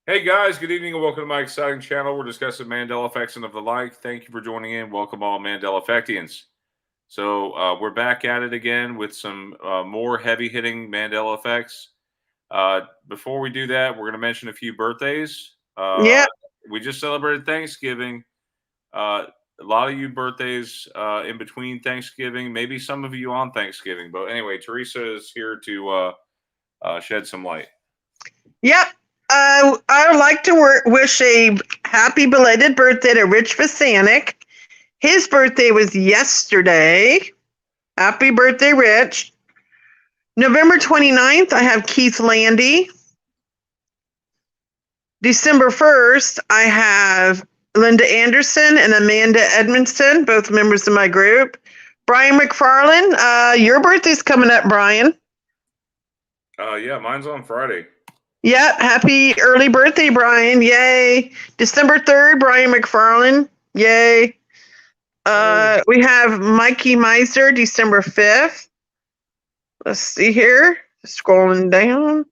Hey guys, good evening and welcome to my exciting channel. We're discussing Mandela effects and of the like. Thank you for joining in. Welcome all Mandela effectians. So we're back at it again with some more heavy-hitting Mandela effects. Before we do that, we're going to mention a few birthdays. Yeah. We just celebrated Thanksgiving. A lot of you birthdays in between Thanksgiving, maybe some of you on Thanksgiving. But anyway, Teresa is here to shed some light. Yep. I would like to wish a happy belated birthday to Rich Vasanik. His birthday was yesterday. Happy birthday, Rich. November 29th, I have Keith Landy. December 1st, I have Linda Anderson and Amanda Edmondson, both members of my group. Brian McFarland, your birthday's coming up, Brian. Yeah, mine's on Friday. Yep, happy early birthday, Brian. Yay. December 3rd, Brian McFarland. Yay. We have Mikey Meiser, December 5th. Let's see here. Scrolling down.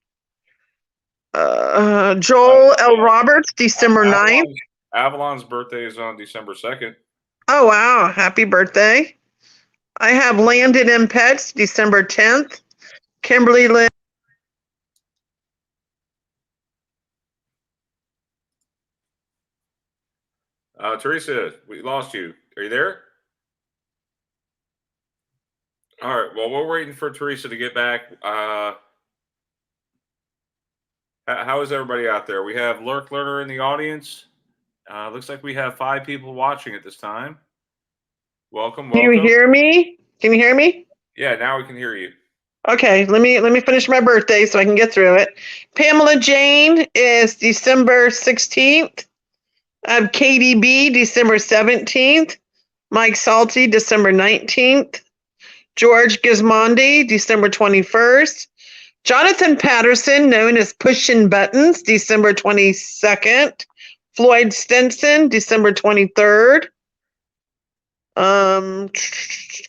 Joel L. Roberts, December 9th. Avalon's birthday is on December 2nd. Oh, wow. Happy birthday. I have Landon M. Pets, December 10th. Kimberly Lynn. Teresa, we lost you. Are you there? All right. Well, we're waiting for Teresa to get back. How is everybody out there? We have Lurk Learner in the audience. Looks like we have 5 people watching at this time. Welcome. Can you hear me? Can you hear me? Yeah, now we can hear you. Okay, let me finish my birthday so I can get through it. Pamela Jane is December 16th. I have Katie B, December 17th. Mike Salty, December 19th. George Gismondi, December 21st. Jonathan Patterson, known as Pushin' Buttons, December 22nd. Floyd Stinson, December 23rd.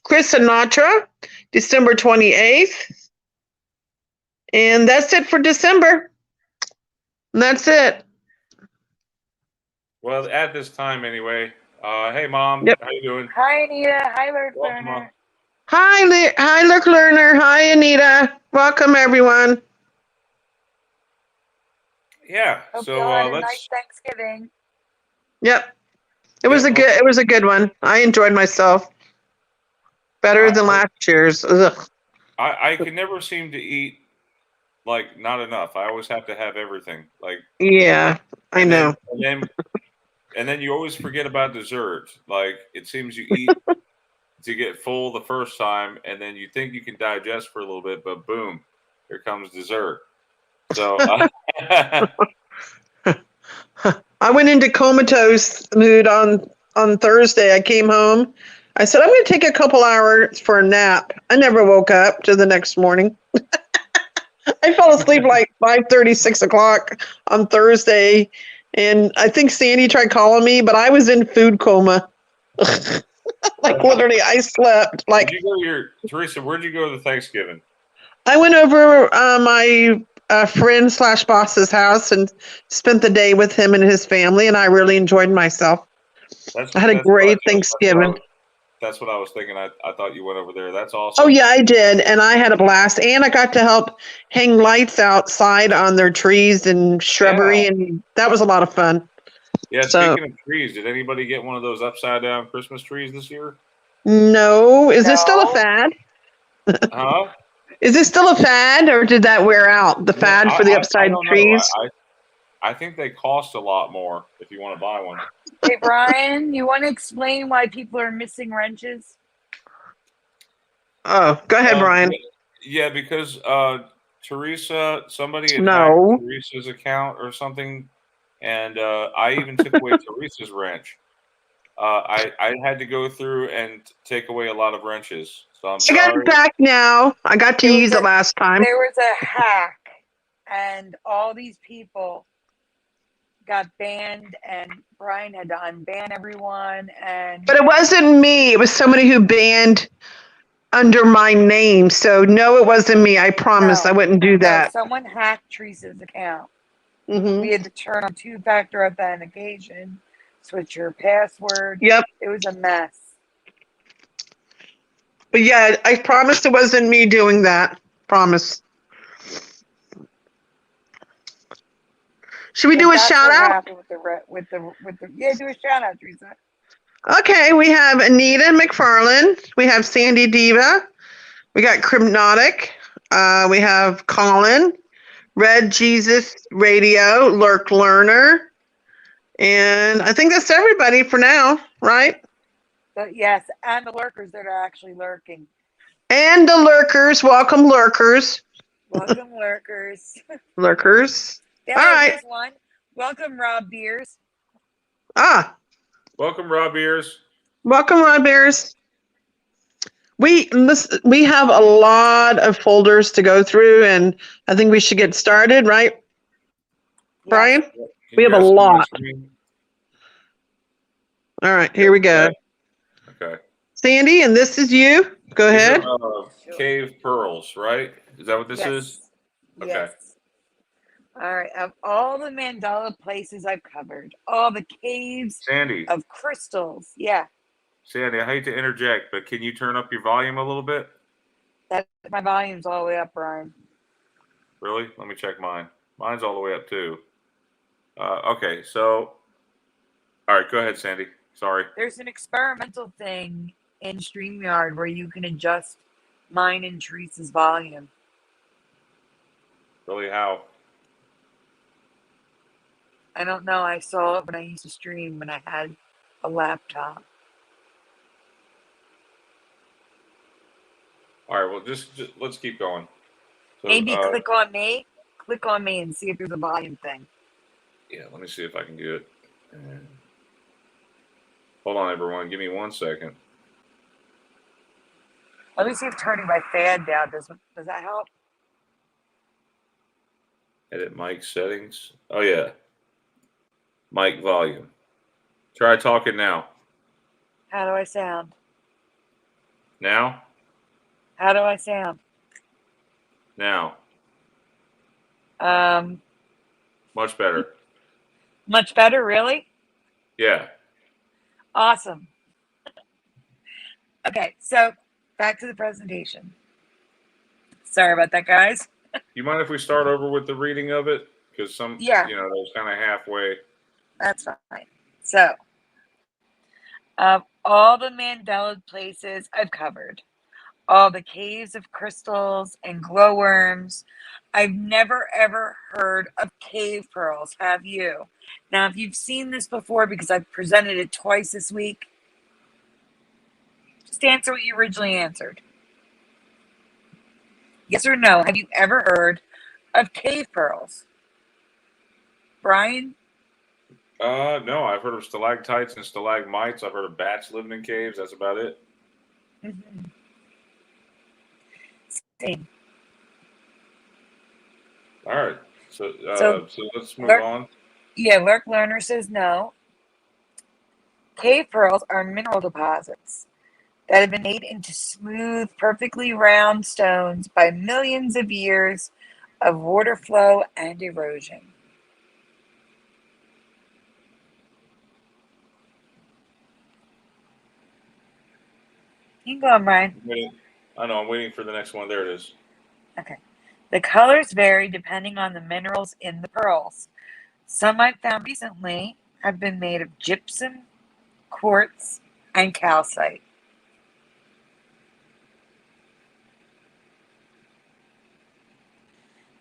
Chris Sinatra, December 28th. And that's it for December. And that's it. Well, at this time anyway. Hey, Mom. Yep. How you doing? Hi, Anita. Hi, Lurk Learner. Hi, Lurk Learner. Hi, Anita. Welcome, everyone. Yeah. Hope so you had a let's. nice Thanksgiving. Yep. It was a good one. I enjoyed myself. Better than last year's. Ugh. I can never seem to eat like not enough. I always have to have everything. Like yeah, I know. And then you always forget about dessert. Like it seems you eat to get full the first time, and then you think you can digest for a little bit, but boom, here comes dessert. So I went into comatose mood on Thursday. I came home. I said, I'm going to take a couple hours for a nap. I never woke up to the next morning. I fell asleep like 5:30, 6 o'clock on Thursday. And I think Sandy tried calling me, but I was in food coma. Like literally, I slept. Like, Teresa, where'd you go to Thanksgiving? I went over my friend / boss's house and spent the day with him and his family, and I really enjoyed myself. I had a great Thanksgiving. That's what I was thinking. I thought you went over there. That's awesome. Oh, yeah, I did. And I had a blast. And I got to help hang lights outside on their trees and shrubbery. Yeah. And that was a lot of fun. Yeah, speaking of trees, did anybody get one of those upside-down Christmas trees this year? No. Is this still a fad? Huh? Is this still a fad, or did that wear out, the fad for the upside trees? I think they cost a lot more if you want to buy one. Hey, Brian, you want to explain why people are missing wrenches? Oh, go ahead, Brian. Yeah, because Teresa, somebody had hacked Teresa's account or something, and I even took away Teresa's wrench. I had to go through and take away a lot of wrenches. So I'm sorry. I got it back now. I got to use it last time. There was a hack, and all these people got banned, and Brian had to unban everyone. But it wasn't me. It was somebody who banned under my name. So no, it wasn't me. I promise I wouldn't do that. Someone hacked Teresa's account. Mm-hmm. We had to turn on two-factor authentication, switch your password. Yep. It was a mess. But yeah, I promised it wasn't me doing that. Promise. Should we do a That's shout what out? happened with the yeah, do a shout out, Teresa. Okay, we have Anita McFarland. We have Sandy Diva. We got Crypnotic. We have Colin. Red Jesus Radio. Lurk Learner. And I think that's everybody for now, right? But yes, and the lurkers that are actually lurking. And the lurkers. Welcome, lurkers. Welcome, lurkers. Lurkers. Yeah, All right. there's one. Welcome, Rob Beers. Ah, Welcome, Rob Ears. welcome, Rod Bears. We have a lot of folders to go through, and I think we should get started, right, Yes. Brian? Can We you have a guys see my lot. screen? All right, here we go. Okay. Sandy, and this is you. Go These ahead. are cave pearls, right? Is that what this is? Okay. Yes. All right. Of all the Mandela places I've covered, all the caves Sandy, of crystals. Yeah, Sandy, I hate to interject, but can you turn up your volume a little bit? that my volume's all the way up, Brian. Really? Let me check mine. Mine's all the way up too. Okay, so all right, go ahead, Sandy. Sorry. There's an experimental thing in StreamYard where you can adjust mine and Teresa's volume. Really, how? I don't know. I saw it when I used to stream when I had a laptop. All right, well, just let's keep going. So, Maybe click on me. Click on me and see if there's a volume thing. yeah, let me see if I can do it. Hold on, everyone. Give me 1 second. Let me see if turning my fan down does that help? Edit mic settings. Oh yeah, mic volume. Try talking now. How do I sound? Now. How do I sound? Now. Um, Much better. much better, really? Yeah. Awesome. Okay, so back to the presentation. Sorry about that, guys. You mind if we start over with the reading of it? Because Yeah. that was kind of halfway. That's fine. So, all the Mandela places I've covered, all the caves of crystals and glowworms. I've never ever heard of cave pearls, have you? Now, if you've seen this before, because I've presented it twice this week, just answer what you originally answered. Yes or no? Have you ever heard of cave pearls? Brian? No, I've heard of stalactites and stalagmites. I've heard of bats living in caves. That's about it. Mm-hmm. Same. All right. So let's move Lurk, on. yeah, Lurk Learner says no. Cave pearls are mineral deposits that have been made into smooth, perfectly round stones by millions of years of water flow and erosion. You can go on, Brian. I know. I'm waiting for the next one. There it is. Okay. The colors vary depending on the minerals in the pearls. Some I've found recently have been made of gypsum, quartz, and calcite.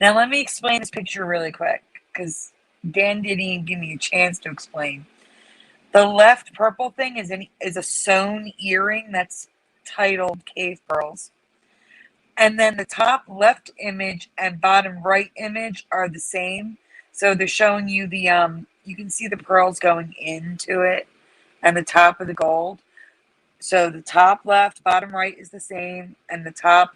Now let me explain this picture really quick because Dan didn't even give me a chance to explain. The left purple thing is a sewn earring that's titled Cave Pearls. And then the top left image and bottom right image are the same. So they're showing you you can see the pearls going into it and the top of the gold. So the top left, bottom right is the same, and the top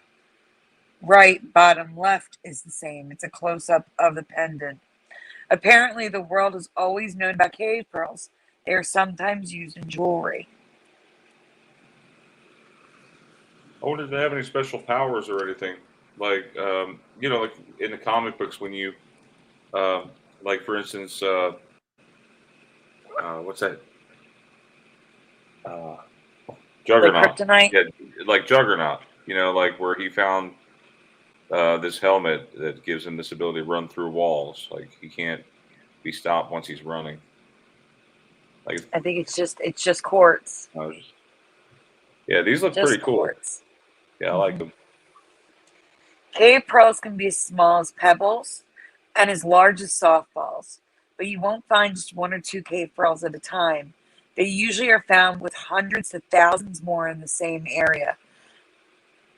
right, bottom left is the same. It's a close-up of the pendant. Apparently, the world has always known about cave pearls. They are sometimes used in jewelry. I wonder if they have any special powers or anything. Like like in the comic books when you like for instance, what's that? Uh, The Juggernaut. kryptonite. Yeah, like Juggernaut. You know, like where he found this helmet that gives him this ability to run through walls. Like he can't be stopped once he's running. Like, I think it's just quartz. yeah, these look Just pretty cool. quartz. Yeah, I like them. Cave pearls can be as small as pebbles and as large as softballs, but you won't find just one or two cave pearls at a time. They usually are found with hundreds to thousands more in the same area.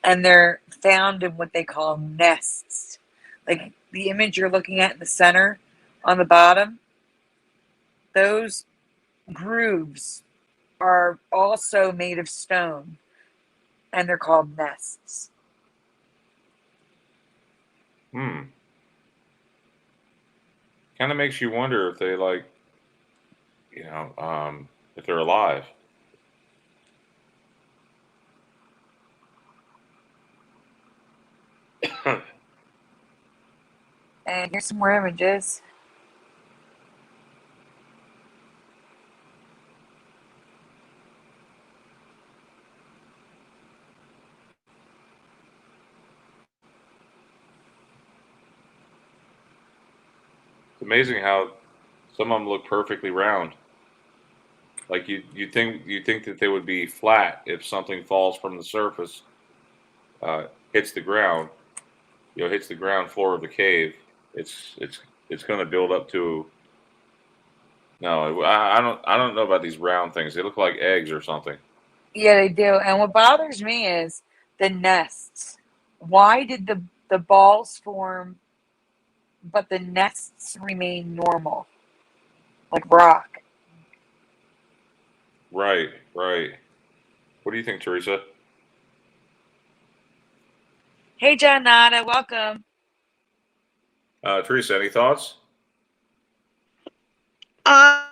And they're found in what they call nests. Like the image you're looking at in the center on the bottom, those grooves are also made of stone, and they're called nests. Kind of makes you wonder if they like, if they're alive. And here's some more images. It's amazing how some of them look perfectly round. Like you think that they would be flat if something falls from the surface, hits the ground, hits the ground floor of the cave. It's going to build up to. No, I don't know about these round things. They look like eggs or something. Yeah, they do. And what bothers me is the nests. Why did the balls form, but the nests remain normal, like rock? Right. What do you think, Teresa? Hey, John Nada, welcome. Teresa, any thoughts? Uh,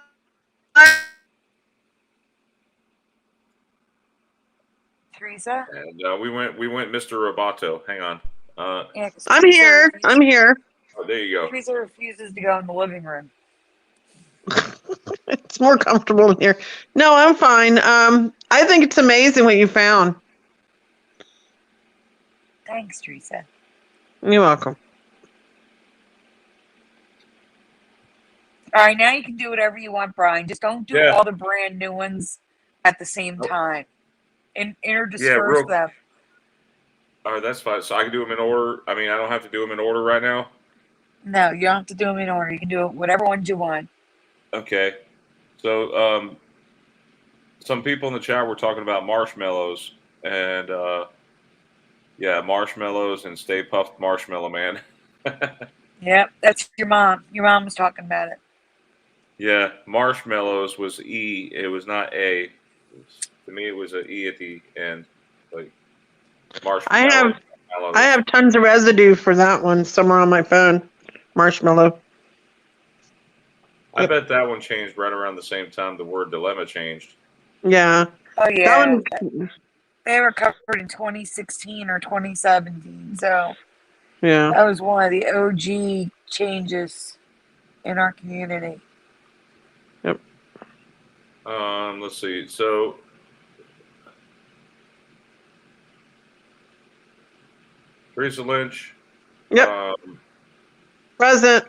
Teresa? And we went Mr. Roboto. Hang on. Yeah, 'cause I'm Teresa here. refuses- I'm here. Oh, there you go. Teresa refuses to go in the living room. It's more comfortable in here. No, I'm fine. I think it's amazing what you found. Thanks, Teresa. You're welcome. All right, now you can do whatever you want, Brian. Just don't do all the brand new ones at the same time. And interdisperse them. All right, that's fine. So I can do them in order. I mean, I don't have to do them in order right now. No, you don't have to do them in order. You can do it whatever ones you want. Okay. So some people in the chat were talking about marshmallows, and marshmallows and Stay Puft Marshmallow Man. Yep, that's your mom. Your mom was talking about it. Yeah, marshmallows was E. It was not A. To me, it was an E at the end. Like marshmallow. I have tons of residue for that one somewhere on my phone. Marshmallow. I bet that one changed right around the same time the word dilemma changed. Yeah. Oh, yeah. That They were covered in 2016 or 2017. So yeah. that was one of the OG changes in our community. Yep. Let's see. So Teresa Lynch. Yep. Present.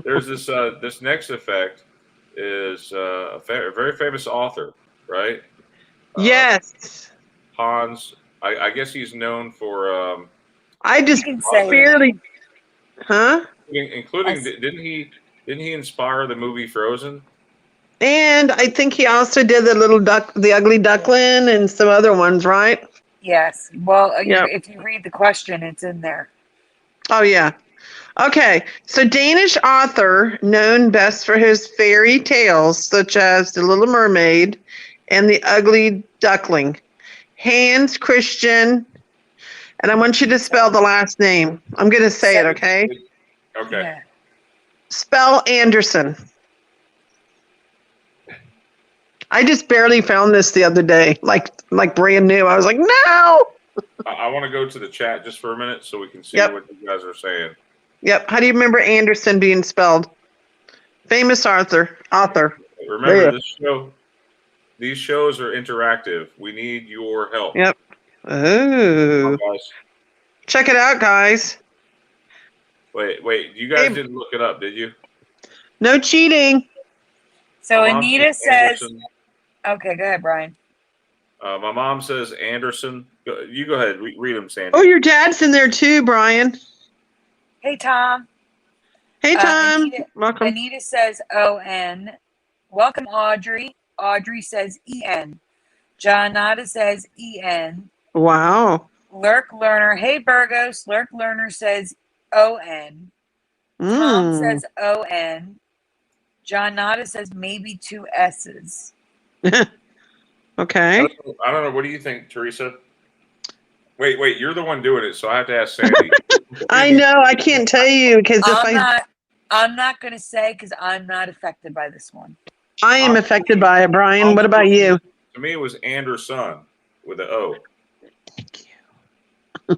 There's this next effect is a very famous author, right? Yes. Hans. I guess he's known for. I just You can say barely. Huh? Including didn't he inspire the movie Frozen? And I think he also did the Ugly Duckling, and some other ones, right? Yes. Well, Yep. if you read the question, it's in there. Oh yeah. Okay, so Danish author known best for his fairy tales such as The Little Mermaid and The Ugly Duckling, Hans Christian, and I want you to spell the last name. I'm going to say it, okay? Okay. Yeah. Spell Anderson. I just barely found this the other day, like brand new. I was like, no. I want to go to the chat just for a minute so we can see Yep. what you guys are saying. Yep. How do you remember Anderson being spelled? Famous author. Remember, There. these shows are interactive. We need your help. Yep. Come Oh. on, guys. Check it out, guys. Wait. You guys didn't look it up, did you? No cheating. So My mom Anita says, Anderson. okay, go ahead, Brian. My mom says Anderson. You go ahead. Read them, Sandy. Oh, your dad's in there too, Brian. Hey, Tom. Hey, Tom. Welcome. Anita says O-N. Welcome, Audrey. Audrey says E-N. Johnata says E-N. Wow. Lurk Learner. Hey, Burgos. Lurk Learner says O-N. Tom says O-N. Johnata says maybe 2 S's. Okay. I don't know. What do you think, Teresa? Wait. You're the one doing it, so I have to ask Sandy. I know. I can't tell you because I'm not going to say because I'm not affected by this one. I am affected by it, Brian. What about you? To me, it was Anderson with an O. Thank you.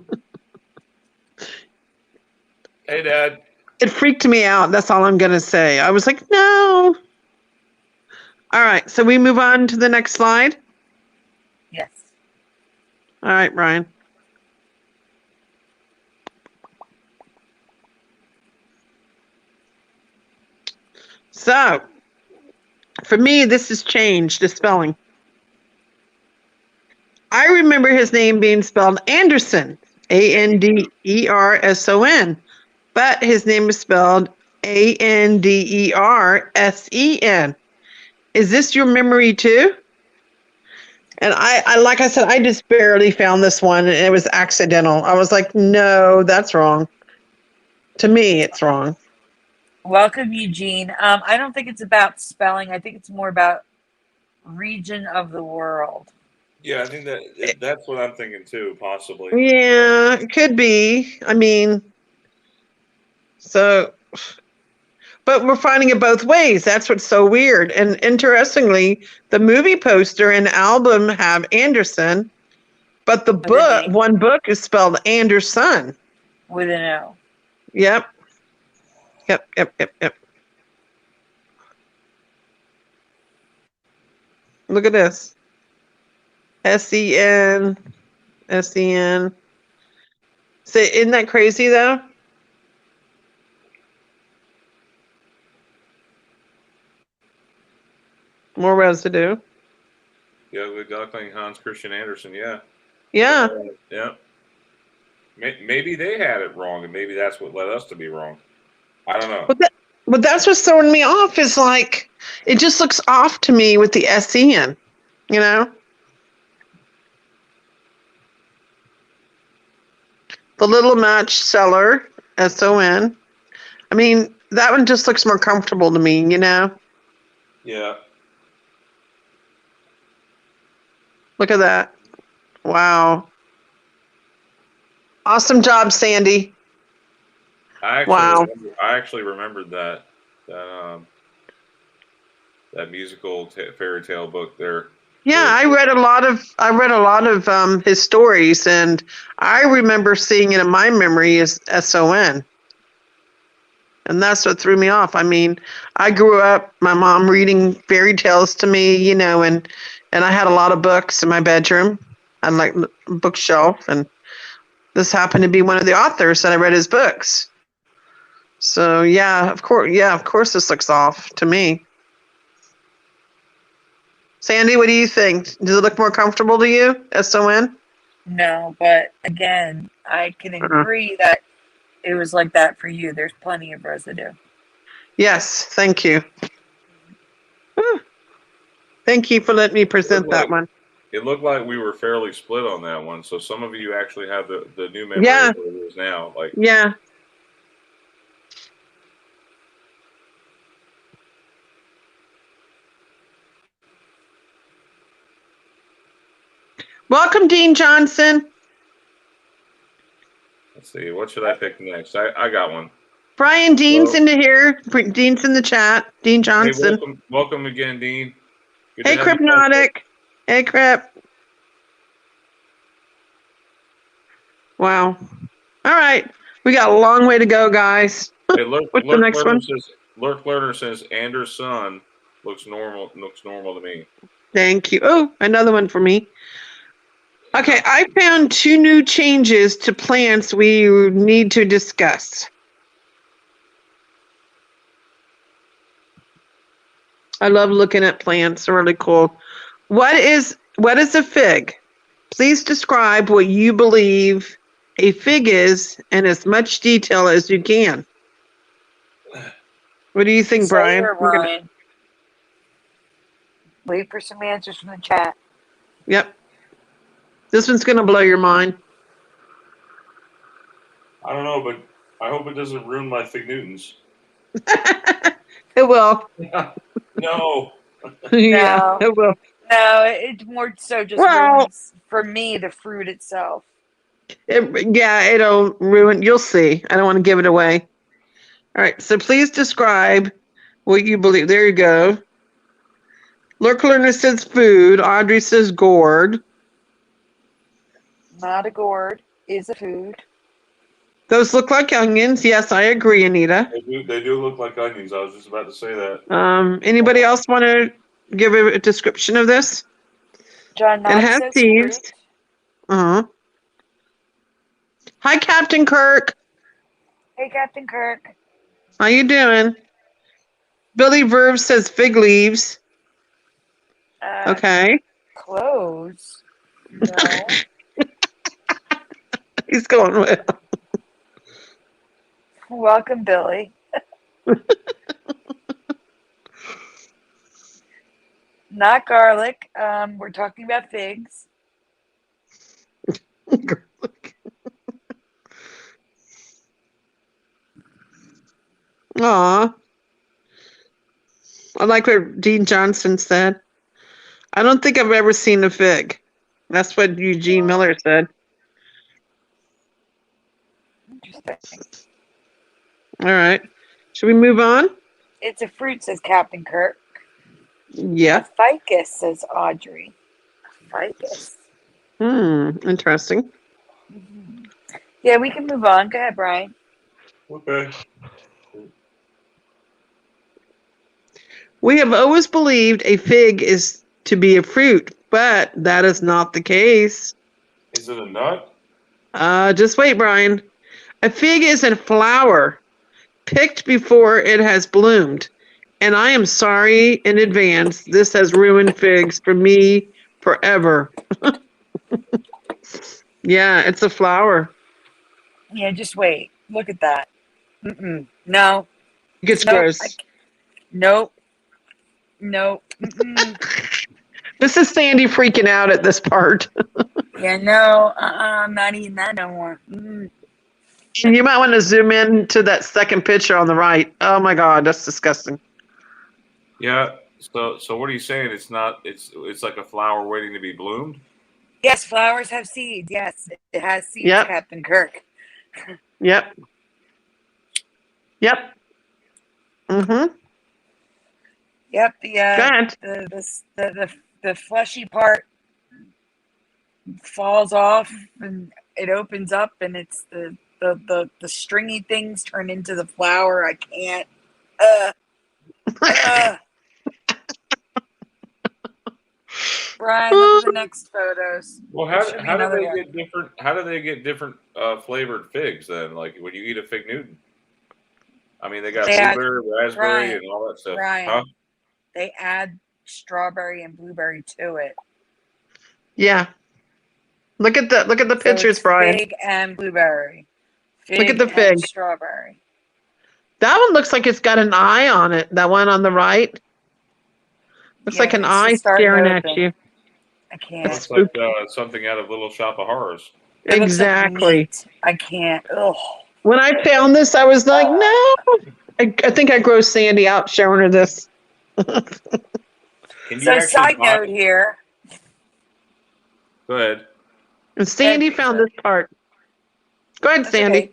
Hey, Dad. It freaked me out. That's all I'm going to say. I was like, no. All right. So we move on to the next slide. Yes. All right, Brian. So, for me, this has changed the spelling. I remember his name being spelled Anderson, Anderson, but his name is spelled Andersen. Is this your memory too? And I like I said, I just barely found this one, and it was accidental. I was like, no, that's wrong. To me, it's wrong. Welcome, Eugene. I don't think it's about spelling. I think it's more about region of the world. Yeah, I think that's what I'm thinking too, possibly. Yeah, it could be. I mean, so, but we're finding it both ways. That's what's so weird. And interestingly, the movie poster and album have Anderson, but the book, one book is spelled Anderson. With an O. Yep. Look at this. Sen. So isn't that crazy though? More residue. Yeah, with Duckling, Hans Christian Andersen. Yeah. Yeah. Yeah. Maybe they had it wrong, and maybe that's what led us to be wrong. I don't know. But that's what's throwing me off is like, it just looks off to me with the SEN, you know? The Little Match Seller, SON. I mean, that one just looks more comfortable to me, you know? Yeah. Look at that. Wow. Awesome job, Sandy. I actually remembered that musical fairy tale book there. Yeah, I read a lot of his stories, and I remember seeing it in my memory as SON. And that's what threw me off. I mean, I grew up, my mom reading fairy tales to me, you know, and I had a lot of books in my bedroom. I had like a bookshelf, and this happened to be one of the authors that I read his books. So yeah, of course this looks off to me. Sandy, what do you think? Does it look more comfortable to you, SON? No, but again, I can agree that it was like that for you. There's plenty of residue. Yes, thank you. Thank you for letting me present that one. It looked like we were fairly split on that one. So some of you actually have the new memory of what it is now. Like, yeah. Welcome, Dean Johnson. Let's see. What should I pick next? I got one. Brian Dean's into here. Dean's in the chat. Dean Johnson. Hey, welcome again, Dean. Hey, Crypnotic. Hey, Crypt. Wow. All right. We got a long way to go, guys. Hey, What's the next one? Lurk Learner says Anders' son looks normal to me. Thank you. Oh, another one for me. Okay, I found 2 new changes to plants we need to discuss. I love looking at plants. They're really cool. What is a fig? Please describe what you believe a fig is in as much detail as you can. What do you think, Say Brian? here, Brian. Wait for some answers from the chat. Yep. This one's going to blow your mind. I don't know, but I hope it doesn't ruin my Fig Newtons. It will. No. Yeah, it will. No, it's more so just ruins, for me, the fruit itself. It'll ruin. You'll see. I don't want to give it away. All right. So please describe what you believe. There you go. Lurk Learner says food. Audrey says gourd. Not a gourd, is a food. Those look like onions. Yes, I agree, Anita. They do look like onions. I was just about to say that. Anybody else want to give a description of this? John It Knox has says seeds. fruit. Uh-huh. Hi, Captain Kirk. Hey, Captain Kirk. How you doing? Billy Verve says fig leaves. Okay. Clothes. No. He's going with. Welcome, Billy. Not garlic. We're talking about figs. Aw. I like what Dean Johnson said. I don't think I've ever seen a fig. That's what Eugene Miller said. Interesting. All right. Should we move on? It's a fruit, says Captain Kirk. Yeah. A ficus, says Audrey. A ficus. Interesting. Mm-hmm. Yeah, we can move on. Go ahead, Brian. Okay. We have always believed a fig is to be a fruit, but that is not the case. Is it a nut? Just wait, Brian. A fig is a flower picked before it has bloomed. And I am sorry in advance. This has ruined figs for me forever. Yeah, it's a flower. Yeah, just wait. Look at that. Mm-mm. No. It gets Nope. gross. Nope. Nope. Mm-mm. This is Sandy freaking out at this part. Yeah, no. I'm not eating that no more. Mm. And you might want to zoom in to that second picture on the right. Oh my God, that's disgusting. Yeah. So what are you saying? It's not. It's like a flower waiting to be bloomed. Yes, flowers have seeds. Yes, it has seeds, Yep. Captain Kirk. Yep. Yep. Mm-hmm. Yep. Go ahead. The fleshy part falls off and it opens up, and it's the stringy things turn into the flower. I can't. Brian, look at the next photos. Well, how do they get different? How do they get different flavored figs then? Like when you eat a fig Newton, I mean, they got blueberry, raspberry, and all that stuff. Brian, huh? They add strawberry and blueberry to it. Yeah. Look at the pictures, Brian. Fig and blueberry. Look at the fig. And strawberry. That one looks like it's got an eye on it. That one on the right. Looks like an eye staring at you. I can't. Looks like something out of Little Shop of Horrors. Exactly. I can't. Ugh. When I found this, I was like, no. I think I grossed Sandy out showing her this. So side note here. Go ahead. And Sandy found this part. Go ahead, Sandy. Okay.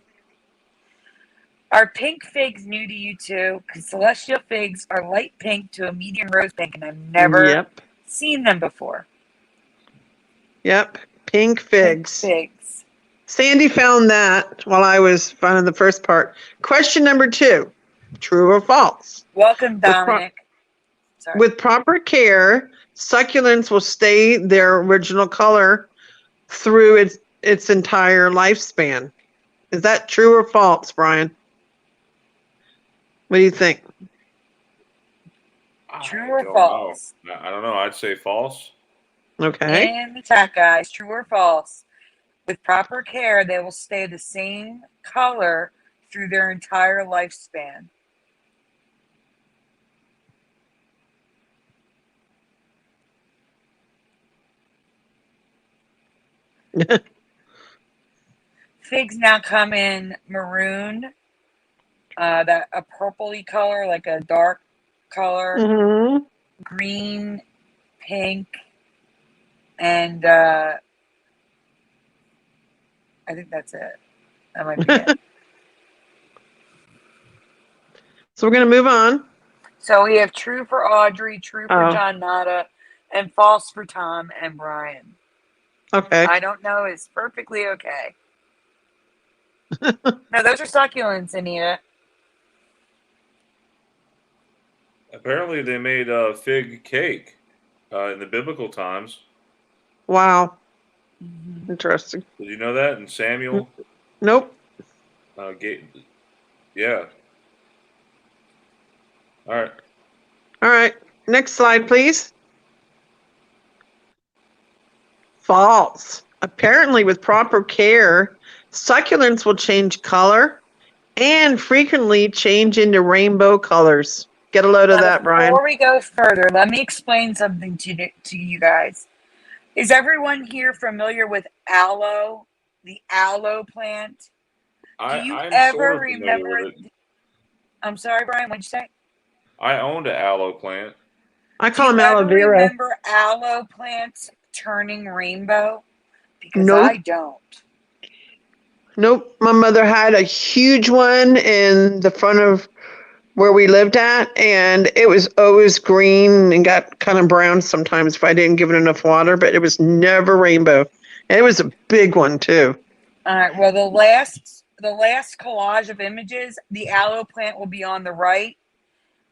Are pink figs new to you too? Because celestial figs are light pink to a medium rose pink, and I've never seen them before. Yep. Pink figs. Pink figs. Sandy found that while I was finding the first part. Question number 2, true or false? Welcome, Dominic. Sorry. With proper care, succulents will stay their original color through its entire lifespan. Is that true or false, Brian? What do you think? True or false? I don't know. I'd say false. Okay. In the chat, guys, true or false? With proper care, they will stay the same color through their entire lifespan. Figs now come in maroon, that a purpley color, like a dark color, Mm-hmm. green, pink, and I think that's it. That might be it. So we're going to move on. So we have true for Audrey, true for Oh. John Nada, and false for Tom and Brian. Okay. I don't know. It's perfectly okay. No, those are succulents, Anita. Apparently, they made fig cake in the biblical times. Wow. Mm-hmm. Interesting. Did you know that? And Samuel? Nope. Yeah. All right. All right. Next slide, please. False. Apparently, with proper care, succulents will change color and frequently change into rainbow colors. Get a load of that, Brian. Before we go further, let me explain something to you guys. Is everyone here familiar with aloe, the aloe plant? Do you I'm ever sort of remember? with it. I'm sorry, Brian. What'd you say? I owned an aloe plant. I call them aloe Do you ever vera. remember aloe plants turning rainbow? Because Nope. I don't. Nope. My mother had a huge one in the front of where we lived at, and it was always green and got kind of brown sometimes if I didn't give it enough water, but it was never rainbow. And it was a big one too. All right. Well, the last collage of images, the aloe plant will be on the right,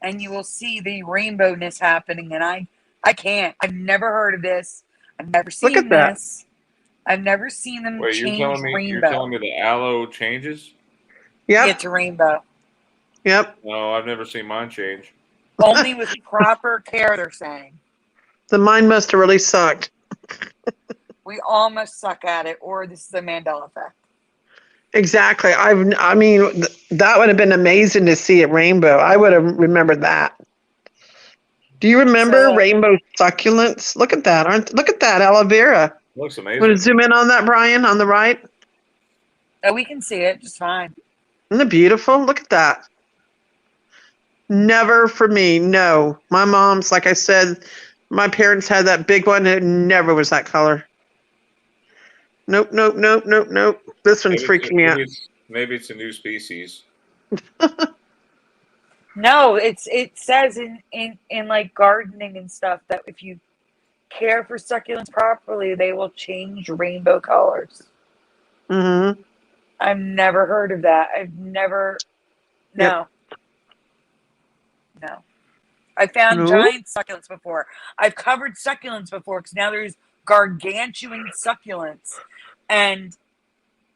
and you will see the rainbowness happening. And I can't. I've never heard of this. I've never seen Look at that. this. I've never seen them Wait, change you're rainbow. telling me the aloe changes? Yep. It's a rainbow. Yep. No, I've never seen mine change. Only with proper care, they're saying. The mine must have really sucked. We almost suck at it, or this is the Mandela effect. Exactly. I mean, that would have been amazing to see at rainbow. I would have remembered that. Do you remember rainbow succulents? Look at that. Look at that aloe vera. Looks amazing. Want to zoom in on that, Brian, on the right? Oh, we can see it just fine. Isn't it beautiful? Look at that. Never for me. No. My mom's, like I said, my parents had that big one. It never was that color. Nope, nope, nope, nope, nope. This one's freaking me out. Maybe it's a new species. No, it says in like gardening and stuff that if you care for succulents properly, they will change rainbow colors. Mm-hmm. I've never heard of that. No. I found giant succulents before. I've covered succulents before because now there's gargantuan succulents, and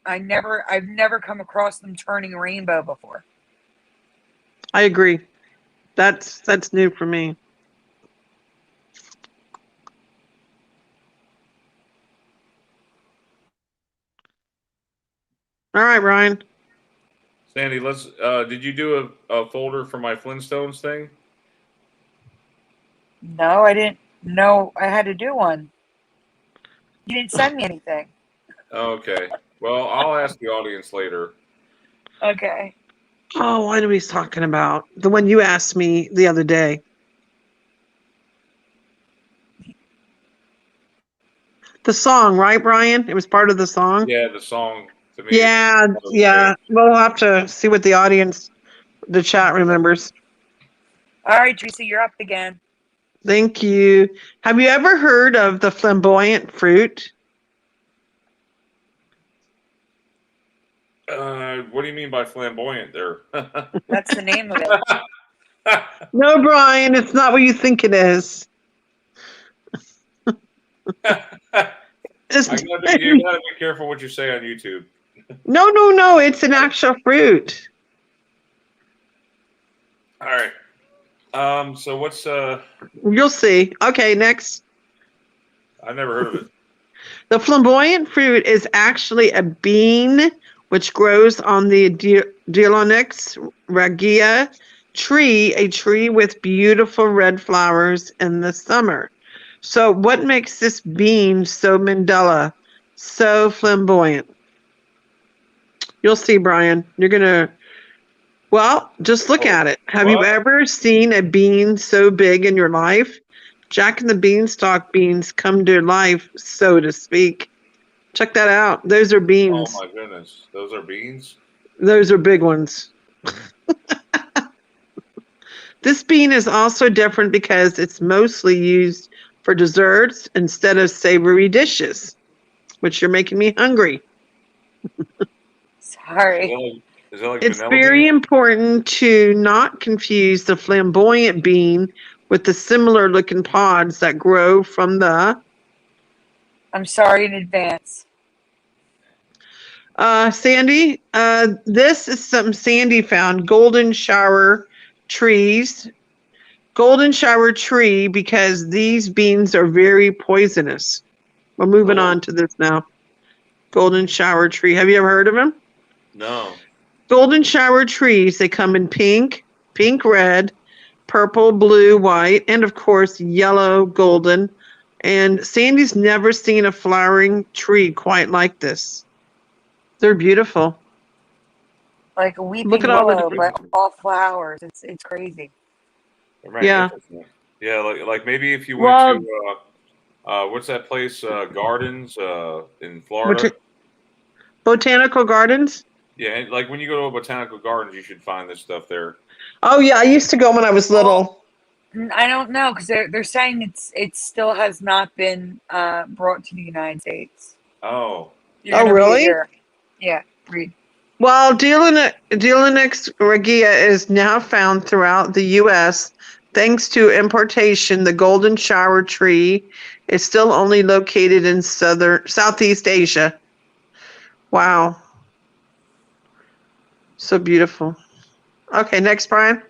I've never come across them turning rainbow before. I agree. That's new for me. All right, Ryan. Sandy, let's. Did you do a folder for my Flintstones thing? No, I didn't know I had to do one. You didn't send me anything. Okay. Well, I'll ask the audience later. Okay. Oh, what are we talking about? The one you asked me the other day. The song, right, Brian? It was part of the song? Yeah, the song to me. Yeah. We'll have to see what the audience, the chat remembers. All right, Teresa, you're up again. Thank you. Have you ever heard of the flamboyant fruit? What do you mean by flamboyant there? That's the name of it. No, Brian, it's not what you think it is. It's, You gotta be careful what you say on YouTube. no. It's an actual fruit. All right. So what's You'll see. Okay, next. I never heard of it. The flamboyant fruit is actually a bean which grows on the Dilonex regia tree, a tree with beautiful red flowers in the summer. So what makes this bean so Mandela, so flamboyant? You'll see, Brian. You're going to, well, just look at it. Have you ever seen a bean so big in your life? Jack and the Beanstalk beans come to life, so to speak. Check that out. Those are beans. Oh my goodness. Those are beans? Those are big ones. This bean is also different because it's mostly used for desserts instead of savory dishes, which you're making me hungry. Sorry. Is that like It's vanilla very bean? important to not confuse the flamboyant bean with the similar looking pods that grow from the I'm sorry in advance. Sandy. This is something Sandy found. Golden shower trees. Golden shower tree because these beans are very poisonous. We're moving on to this now. Golden shower tree. Have you ever heard of them? No. Golden shower trees, they come in pink, red, purple, blue, white, and of course, yellow, golden. And Sandy's never seen a flowering tree quite like this. They're beautiful. Like a weeping Look at all the willow, different- but all flowers. It's crazy. Yeah. Yeah, like maybe if you went to what's that place? Gardens in Florida. Botanical Gardens? Yeah, and like when you go to a botanical gardens, you should find this stuff there. Oh yeah, I used to go when I was little. I don't know because they're saying it still has not been brought to the United States. Oh. You're gonna read really? here. Yeah, read. Well, Dilonex regia is now found throughout the U.S. Thanks to importation, the golden shower tree is still only located in Southeast Asia. Wow. So beautiful. Okay, next, Brian.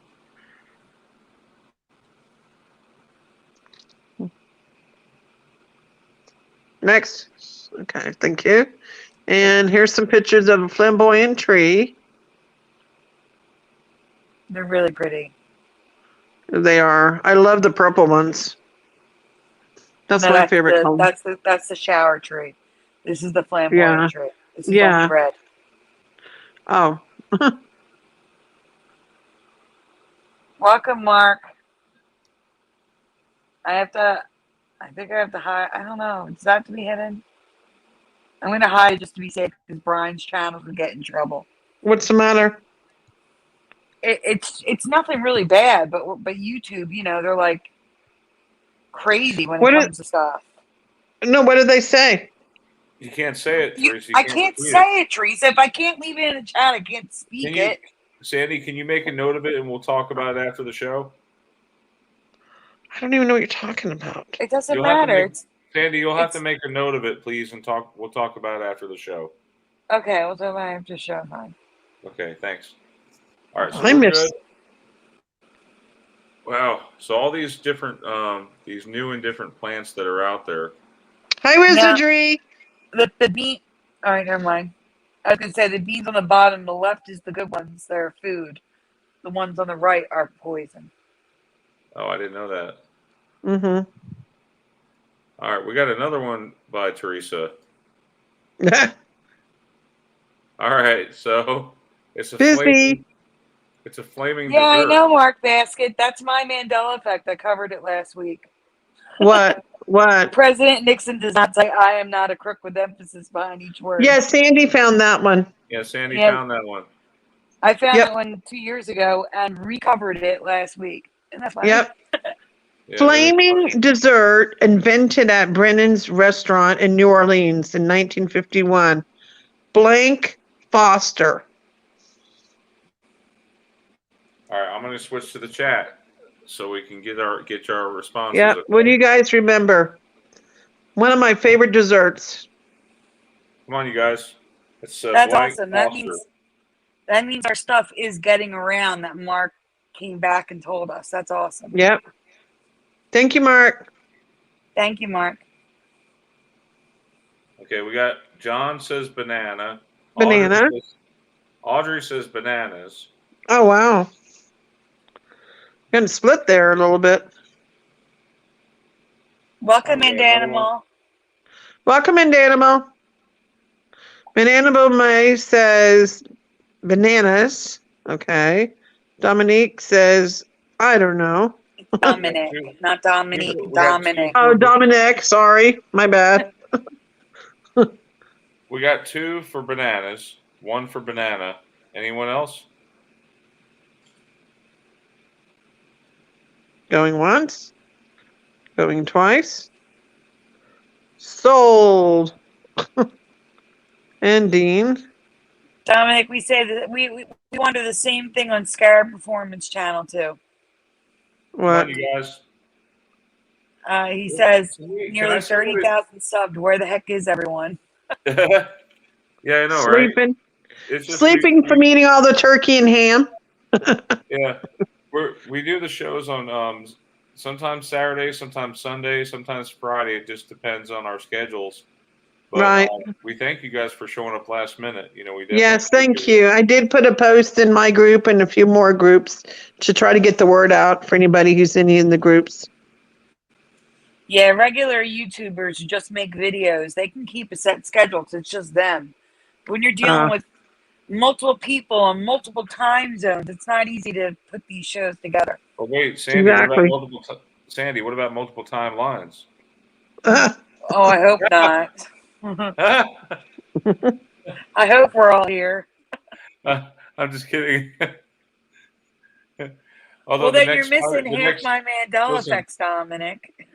Next. Okay, thank you. And here's some pictures of a flamboyant tree. They're really pretty. They are. I love the purple ones. That's my favorite color. That's the shower tree. This is the flamboyant tree. This is only red. Oh. Welcome, Mark. I think I have to hide. I don't know. Does that have to be hidden? I'm going to hide just to be safe because Brian's channel could get in trouble. What's the matter? It's nothing really bad, but YouTube, they're like crazy when it comes to stuff. No, what did they say? You can't say it, Teresa. I can't say it, Teresa. If I can't leave it in the chat, I can't speak it. Sandy, can you make a note of it and we'll talk about it after the show? I don't even know what you're talking about. It doesn't matter. Sandy, you'll have to make a note of it, please, and we'll talk about it after the show. Okay, we'll do it after the show. Fine. Okay, thanks. All right, so I missed. Wow, so all these different, these new and different plants that are out there. Hi, Wizardry. The bean. All right, never mind. I was gonna say the beans on the bottom, the left is the good ones. They're food. The ones on the right are poison. Oh, I didn't know that. Mm-hmm. All right, we got another one by Teresa. All right, so it's a flaming. It's a flaming dessert. I know, Mark Basket. That's my Mandela effect. I covered it last week. What? President Nixon does not say, "I am not a crook," with emphasis behind each word. Yeah, Sandy found that one. Yeah, Sandy found that one. I found that one 2 years ago and recovered it last week. And that's fine. Yep. Flaming dessert invented at Brennan's restaurant in New Orleans in 1951. Blank Foster. All right, I'm going to switch to the chat so we can get our responses. Yep. Okay? What do you guys remember? One of my favorite desserts. Come on, you guys. It's That's blank awesome. Foster. That means our stuff is getting around. That Mark came back and told us. That's awesome. Yep. Thank you, Mark. Thank you, Mark. Okay, we got John says banana. Banana. Audrey says bananas. Oh, wow. Getting split there a little bit. Welcome Okay, into another one. Animal. Welcome in, Danimal. Banana May says bananas. Okay. Dominique says, I don't know. Dominic, not Dominique. We got two. Dominic. Oh, Dominic. Sorry. My bad. We got 2 for bananas, 1 for banana. Anyone else? Going once. Going twice. Sold. And Dean. Dominic, we say that we want to do the same thing on Scarab Performance Channel too. Come What? on, you guys. He says Can I nearly see what 30,000 subbed. Where the heck is everyone? Yeah, I know, right? Sleeping. It's just Sleeping from eating all the turkey and ham. Yeah, we do the shows on sometimes Saturday, sometimes Sunday, sometimes Friday. It just depends on our schedules. But, Right. We thank you guys for showing up last minute. You know, we Yes, thank you. I did put a post in my group and a few more groups to try to get the word out for anybody who's in the groups. Yeah, regular YouTubers who just make videos, they can keep a set schedule because it's just them. When you're dealing with multiple people on multiple time zones, it's not easy to put these shows together. Oh wait, Sandy. Exactly. What about multiple timelines? Oh, I hope not. I hope we're all here. I'm just kidding. Well, then you're missing half my Mandela effects, Dominic.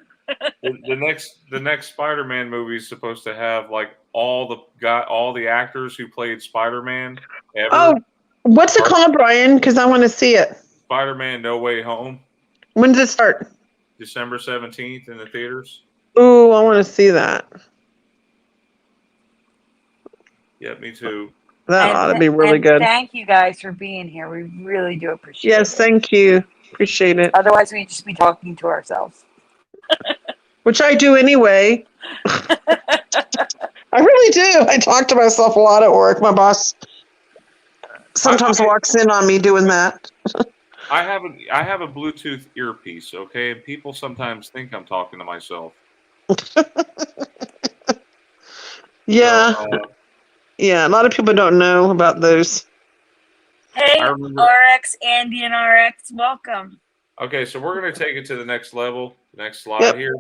The next Spider-Man movie is supposed to have like all the actors who played Spider-Man ever. Oh, what's it called, Brian? Because I want to see it. Spider-Man No Way Home. When does it start? December 17th in the theaters. Ooh, I want to see that. Yeah, me too. That ought to be really good. Thank you guys for being here. We really do appreciate it. Yes, thank you. Appreciate it. Otherwise, we'd just be talking to ourselves. Which I do anyway. I really do. I talk to myself a lot at work. My boss sometimes walks in on me doing that. I have a Bluetooth earpiece, okay? And people sometimes think I'm talking to myself. Yeah. So, yeah, a lot of people don't know about those. Hey, RX, Andy and RX, welcome. Okay, so we're going to take it to the next level. Next slide here.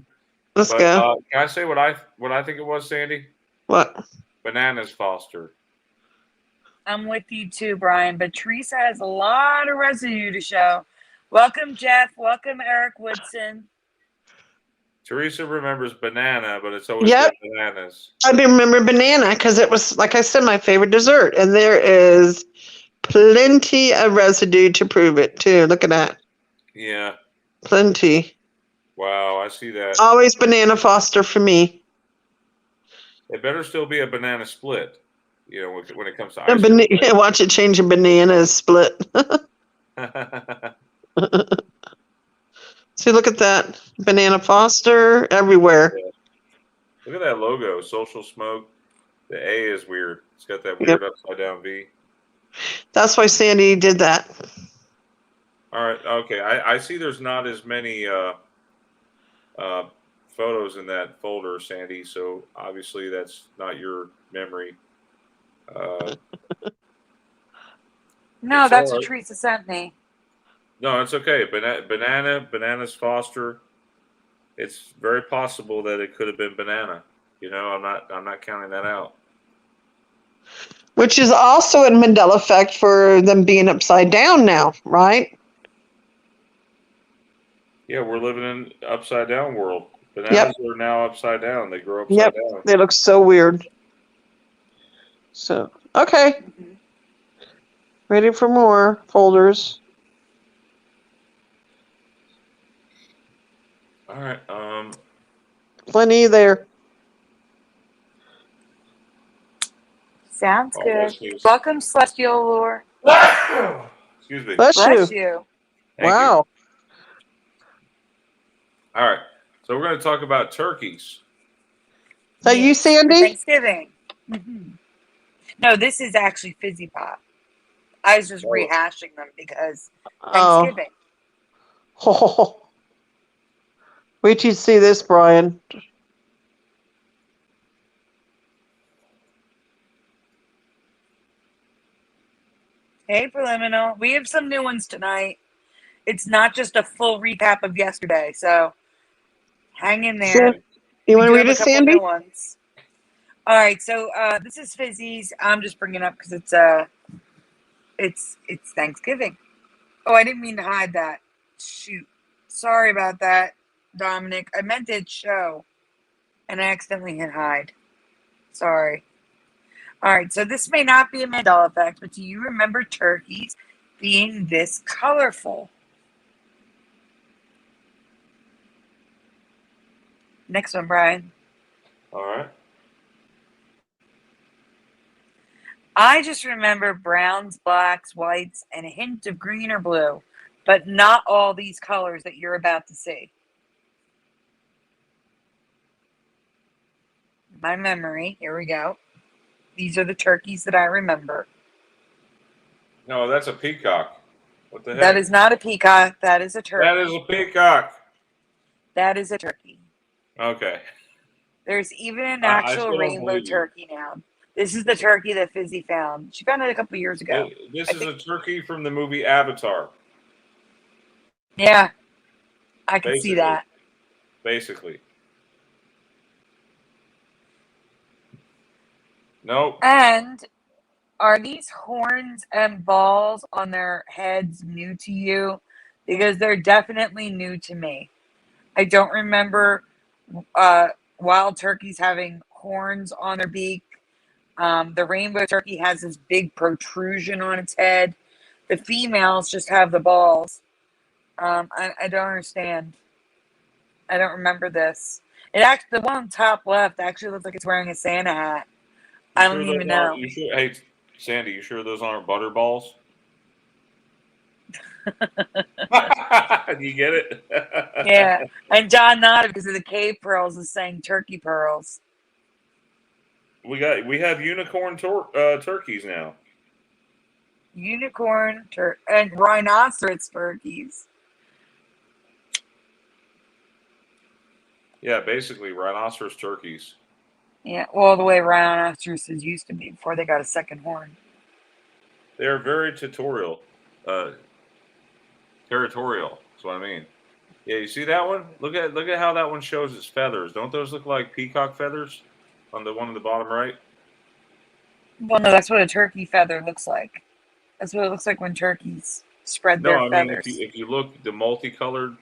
Let's go. Can I say what I think it was, Sandy? What? Bananas Foster. I'm with you too, Brian. But Teresa has a lot of residue to show. Welcome, Jeff. Welcome, Eric Woodson. Teresa remembers banana, but it's always been bananas. I remember banana because it was, like I said, my favorite dessert. And there is plenty of residue to prove it, too. Look at that. Yeah. Plenty. Wow, I see that. Always banana Foster for me. It better still be a banana split, you know, when it comes to ice cream. Watch it change a banana split. See, look at that. Banana Foster everywhere. Yeah. Look at that logo, Social Smoke. The A is weird. It's got that weird upside down V. That's why Sandy did that. All right. Okay. I see there's not as many photos in that folder, Sandy. So obviously that's not your memory. No, that's what Teresa sent me. No, it's okay. Bananas Foster. It's very possible that it could have been banana. You know, I'm not counting that out. Which is also a Mandela effect for them being upside down now, right? Yeah, we're living in upside down world. Bananas are now upside down. They grow upside down. They look so weird. So, Okay. Ready for more folders. All right. Plenty there. Sounds Oh, good. that's news. Welcome, Celestial Lore. Excuse me. Bless Bless you. you. Thank you. Wow. All right. So we're going to talk about turkeys. Is that you, Yes, for Sandy? Thanksgiving. No, this is actually Fizzy Pop. I was just Oh. rehashing them because Oh. Thanksgiving. Oh. Wait till you see this, Brian. Hey, Preliminal. We have some new ones tonight. It's not just a full recap of yesterday, so hang in there. You want to do read have it, a couple Sandy? new ones. All right, so this is Fizzy's. I'm just bringing it up because it's Thanksgiving. Oh, I didn't mean to hide that. Shoot, sorry about that, Dominic. I meant to hit show, and I accidentally hit hide. Sorry. All right, so this may not be a Mandela effect, but do you remember turkeys being this colorful? Next one, Brian. All right. I just remember browns, blacks, whites, and a hint of green or blue, but not all these colors that you're about to see. My memory, here we go. These are the turkeys that I remember. No, that's a peacock. What the heck? That is not a peacock. That is a turkey. That is a peacock. That is a turkey. Okay. There's even an I actual still don't rainbow believe you. turkey now. This is the turkey that Fizzy found. She found it a couple years ago. This is a turkey from the movie Avatar. Yeah, I can Basically. see that. Basically. Nope. And are these horns and balls on their heads new to you? Because they're definitely new to me. I don't remember wild turkeys having horns on their beak. The rainbow turkey has this big protrusion on its head. The females just have the balls. I don't understand. I don't remember this. The one on top left actually looks like it's wearing a Santa hat. I don't even know. You sure? Hey, Sandy, you sure those aren't butter balls? Do you get it? Yeah, and John nodded because of the cave pearls is saying turkey pearls. We have unicorn turkeys now. Unicorn and rhinoceros turkeys. Yeah, basically rhinoceros turkeys. Yeah, well, the way rhinoceroses used to be before they got a second horn. They are very territorial. Territorial. That's what I mean. Yeah, you see that one? Look at how that one shows its feathers. Don't those look like peacock feathers on the one in the bottom right? Well, no, that's what a turkey feather looks like. That's what it looks like when turkeys spread No, their I mean feathers. if you look the multicolored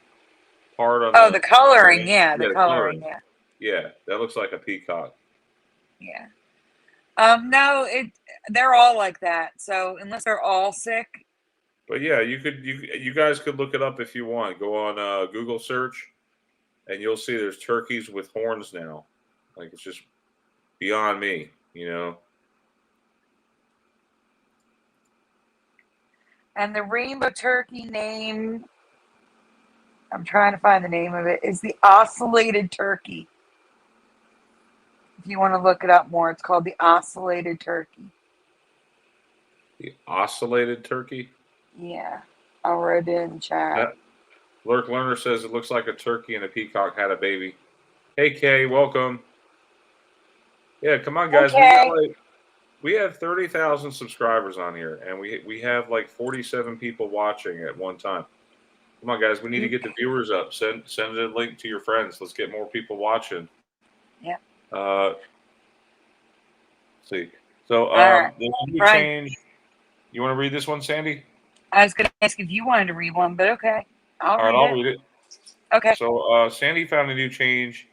part on the coloring, yeah, the coloring. coloring, yeah. Yeah, that looks like a peacock. Yeah. No, they're all like that. So unless they're all sick. But yeah, you guys could look it up if you want. Go on Google search, and you'll see there's turkeys with horns now. Like it's just beyond me, you know. And the rainbow turkey name, I'm trying to find the name of it, is the ocellated turkey. If you want to look it up more, it's called the ocellated turkey. The ocellated turkey. Yeah, I'll write it in the chat. Lurk Learner says it looks like a turkey and a peacock had a baby. Hey Kay, welcome. Yeah, come on guys. Okay. We have 30,000 subscribers on here, and we have like 47 people watching at one time. Come on, guys. We need to get the viewers up. Send a link to your friends. Let's get more people watching. Yeah. See. So right. there's a new Right. change. You want to read this one, Sandy? I was going to ask if you wanted to read one, but okay. All right, I'll read it. Okay. So Sandy found a new change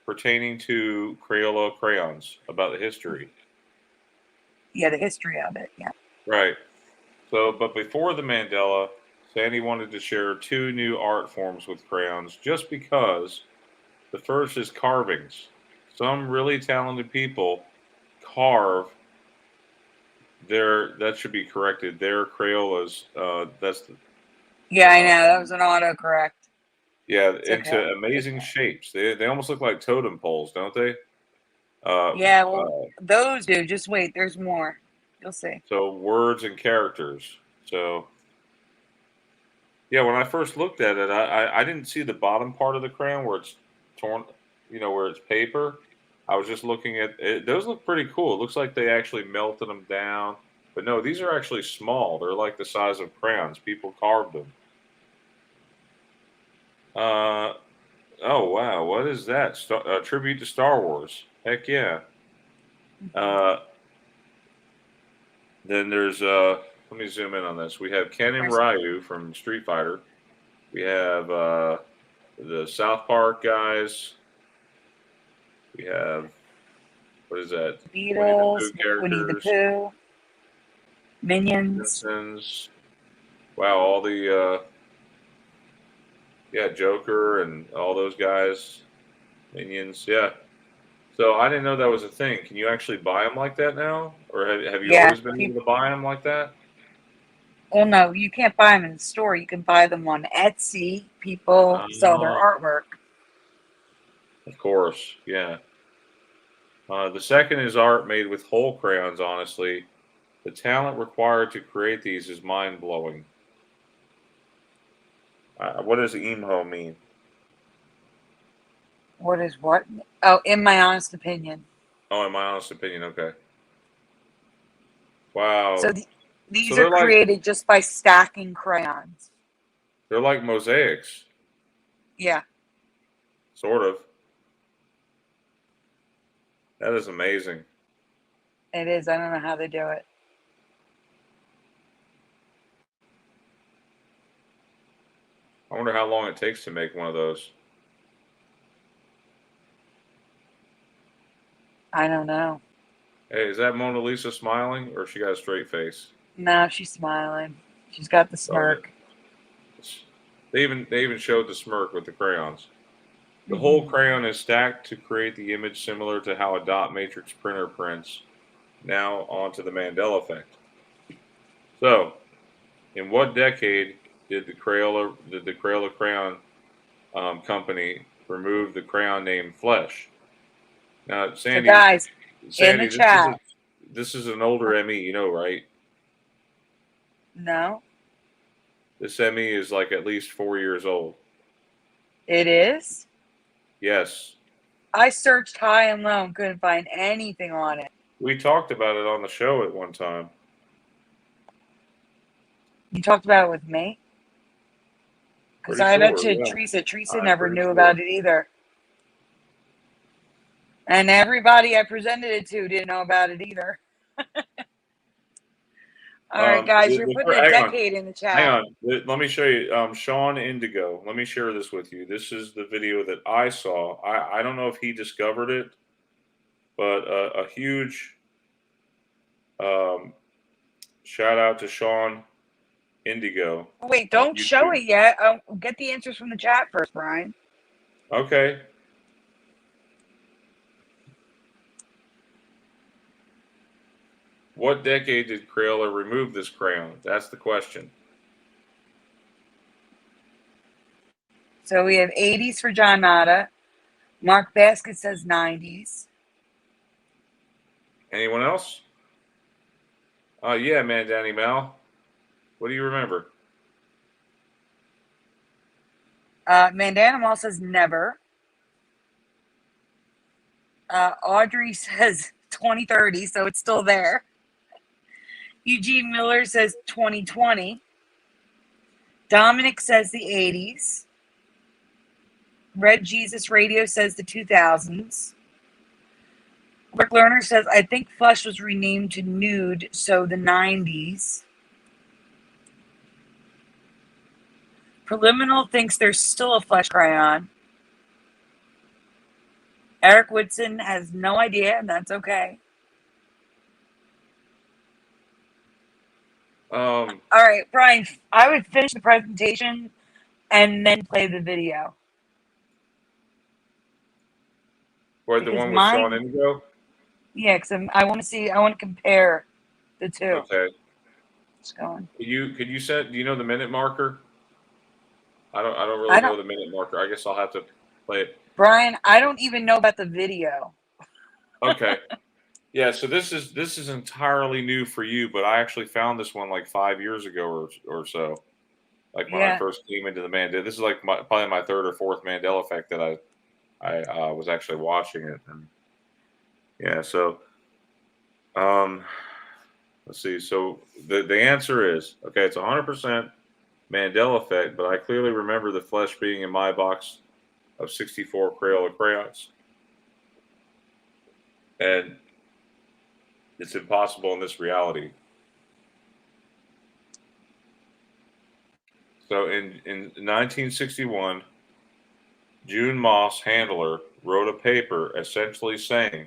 pertaining to Crayola crayons about the history. Yeah, the history of it. Yeah. Right. So, but before the Mandela, Sandy wanted to share 2 new art forms with crayons just because. The first is carvings. Some really talented people carve that should be corrected, their crayolas. Yeah, I Uh, know. That was an autocorrect. yeah, It's into okay. amazing shapes. They almost look like totem poles, don't they? Yeah, well, Uh, those do. Just wait. There's more. You'll see. so words and characters. So yeah, when I first looked at it, I didn't see the bottom part of the crayon where it's torn, where it's paper. I was just looking at it. Those look pretty cool. It looks like they actually melted them down. But no, these are actually small. They're like the size of crayons. People carved them. Uh, oh, wow. What is that? Tribute to Star Wars. Heck yeah. Uh, then there's, let me zoom in on this. We have Ken and Ryu from Street Fighter. We have the South Park guys. We have, what is that? Winnie the Pooh Beatles, Winnie the characters. Pooh, Minions. Simpsons. Wow, all the yeah, Joker and all those guys, Minions. Yeah. So I didn't know that was a thing. Can you actually buy them like that now, or have you Yeah. always been able to buy them like that? Well, no, you can't buy them in the store. You can buy them on Etsy. People sell their Uh, artwork. of course, yeah. The second is art made with whole crayons. Honestly, the talent required to create these is mind blowing. What does emo mean? What is what? Oh, in my honest opinion. Oh, in my honest opinion, okay. So Wow. So these are created just by stacking crayons. they're like mosaics, Yeah, sort of. That is amazing. it is. I don't know how they do it. I wonder how long it takes to make one of those. I don't know. Hey, is that Mona Lisa smiling, or she got a straight face? No, she's smiling. She's got the Oh, smirk. they even showed the smirk with the crayons. The whole Mhm. crayon is stacked to create the image similar to how a dot matrix printer prints. Now onto the Mandela effect. So, in what decade did the Crayola crayon company remove the crayon name Flesh? Now, So, Sandy, guys, in the Sandy, chat, this is an older ME, right? no, This ME is like at least 4 years old. it is. Yes, I searched high and low and couldn't find anything on it. we talked about it on the show at one time. You talked about it with me? Because Pretty I sure, mentioned yeah. Teresa. Teresa I'm never pretty knew sure. about it either. And everybody I presented it to didn't know about it either. All right, guys, you're putting a Hang on, decade in the hang chat. on. Let me show you. Sean Indigo. Let me share this with you. This is the video that I saw. I don't know if he discovered it, but a huge shout out to Sean Indigo Wait, on don't show YouTube. it yet. Get the answers from the chat first, Brian. Okay. What decade did Crayola remove this crayon? That's the question. So we have 80s for John Nada. Mark Basket says 90s. Anyone else? Yeah, man, Danny Mal. What do you remember? Mandanimal says never. Audrey says 2030, so it's still there. Eugene Miller says 2020. Dominic says the 80s. Red Jesus Radio says the 2000s. Rick Lerner says, I think Flush was renamed to Nude, so the 90s. Preliminal thinks there's still a Flush crayon. Eric Woodson has no idea, and that's okay. All right, Brian, I would finish the presentation and then play the video. What, the Because one with Sean mine, Indigo? yeah, because I want to see, I want to compare the two. Okay. What's going? Could you set? Do you know the minute marker? I don't really know the minute marker. I guess I'll have to play it. Brian, I don't even know about the video. Okay. Yeah, so this is entirely new for you, but I actually found this one like 5 years ago or so. Like when I Yeah. first came into the Mandela. This is like probably my third or fourth Mandela effect that I was actually watching it. And yeah, so let's see. So the answer is okay. It's 100% Mandela effect, but I clearly remember the flesh being in my box of 64 Crayola crayons, and it's impossible in this reality. So in 1961, June Moss Handler wrote a paper essentially saying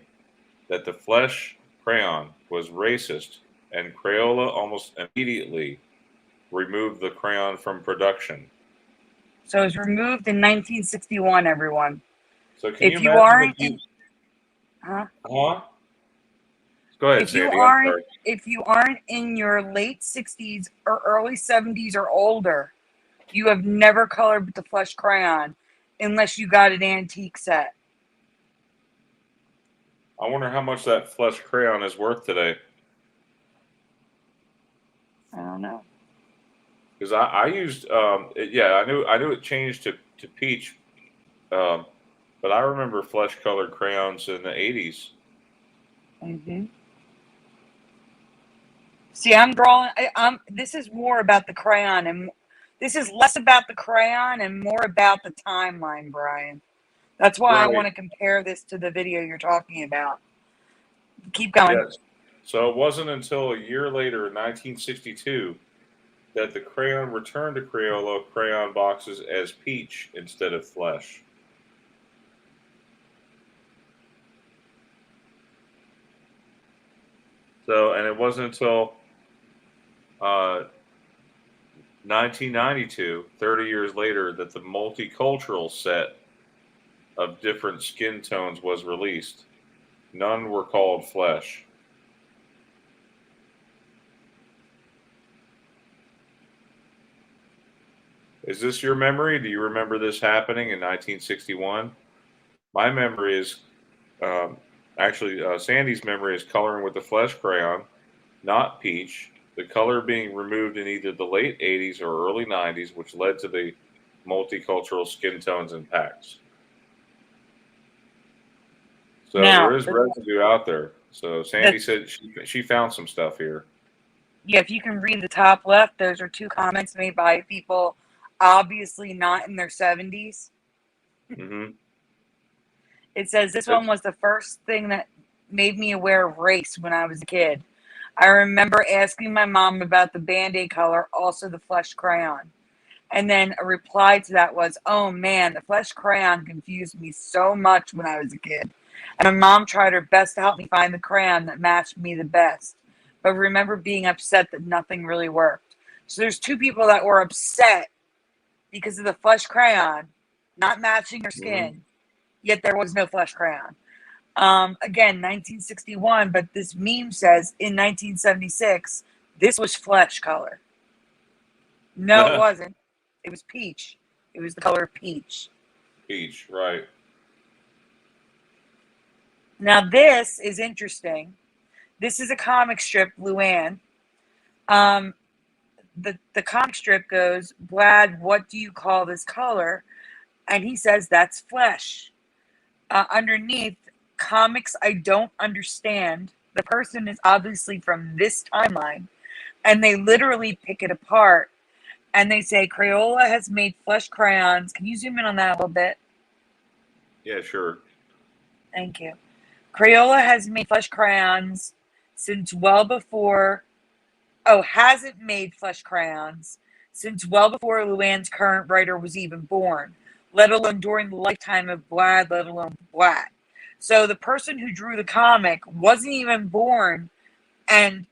that the flesh crayon was racist, and Crayola almost immediately removed the crayon from production. So it was removed in 1961, everyone. So can you If you imagine aren't if you, in, huh? huh? Go ahead, If you Sandy. I'm sorry. aren't in your late 60s or early 70s or older, you have never colored with the flesh crayon unless you got an antique set. I wonder how much that flesh crayon is worth today. I don't know. Because I used yeah, I knew it changed to peach, um, but I remember flesh colored crayons in the 80s. Mm-hmm. See, I'm drawing. This is more about the crayon, and this is less about the crayon and more about the timeline, Brian. That's why I Right. want to compare this to the video you're talking about. Keep going. Yes. So it wasn't until a year later, in 1962, that the crayon returned to Crayola crayon boxes as peach instead of flesh. So, and it wasn't until 1992, 30 years later, that the multicultural set of different skin tones was released. None were called flesh. Is this your memory? Do you remember this happening in 1961? My memory is actually Sandy's memory is coloring with the flesh crayon, not peach. The color being removed in either the late 80s or early 90s, which led to the multicultural skin tones and packs. So Now, there is residue out there. So Sandy said she found some stuff here. yeah, if you can read the top left, those are two comments made by people obviously not in their 70s. Mm-hmm. It says, this one was the first thing that made me aware of race when I was a kid. I remember asking my mom about the Band-Aid color, also the flesh crayon. And then a reply to that was, oh man, the flesh crayon confused me so much when I was a kid. And my mom tried her best to help me find the crayon that matched me the best. But remember being upset that nothing really worked. So there's two people that were upset because of the flesh crayon not matching their skin, yet there was no flesh crayon. Again, 1961, but this meme says in 1976, this was flesh color. No, it wasn't. It was peach. It was the color peach. Peach, right. Now, this is interesting. This is a comic strip, Luann. The comic strip goes, Vlad, what do you call this color? And he says, that's flesh. Underneath, comics I don't understand. The person is obviously from this timeline. And they literally pick it apart. And they say, Crayola has made flesh crayons. Can you zoom in on that a little bit? Yeah, sure. Thank you. Crayola has made flesh crayons since well before, hasn't made flesh crayons since well before Luann's current writer was even born, let alone during the lifetime of Vlad, let alone Vlad. So the person who drew the comic wasn't even born and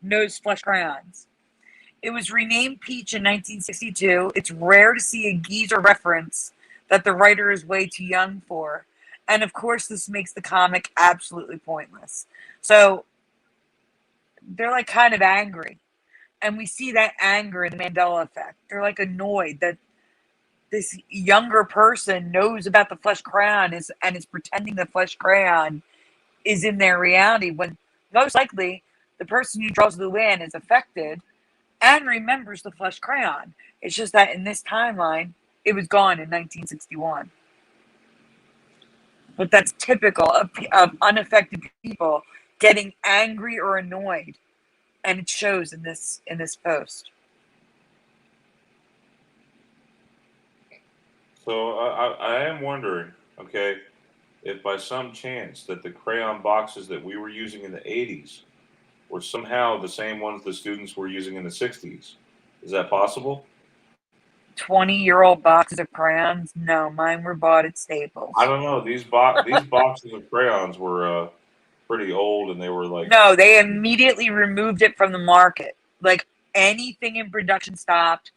knows flesh crayons. It was renamed Peach in 1962. It's rare to see a geezer reference that the writer is way too young for. And of course, this makes the comic absolutely pointless. So they're like kind of angry. And we see that anger in the Mandela effect. They're like annoyed that this younger person knows about the flesh crayon and is pretending the flesh crayon is in their reality when most likely the person who draws the Luann is affected and remembers the flesh crayon. It's just that in this timeline, it was gone in 1961. But that's typical of unaffected people getting angry or annoyed, and it shows in this post. So I am wondering, okay, if by some chance that the crayon boxes that we were using in the 80s were somehow the same ones the students were using in the 60s. Is that possible? 20-year-old boxes of crayons? No, mine were bought at Staples. I don't know. These boxes of crayons were pretty old, and they were like, no, they immediately removed it from the market. Like anything in production stopped.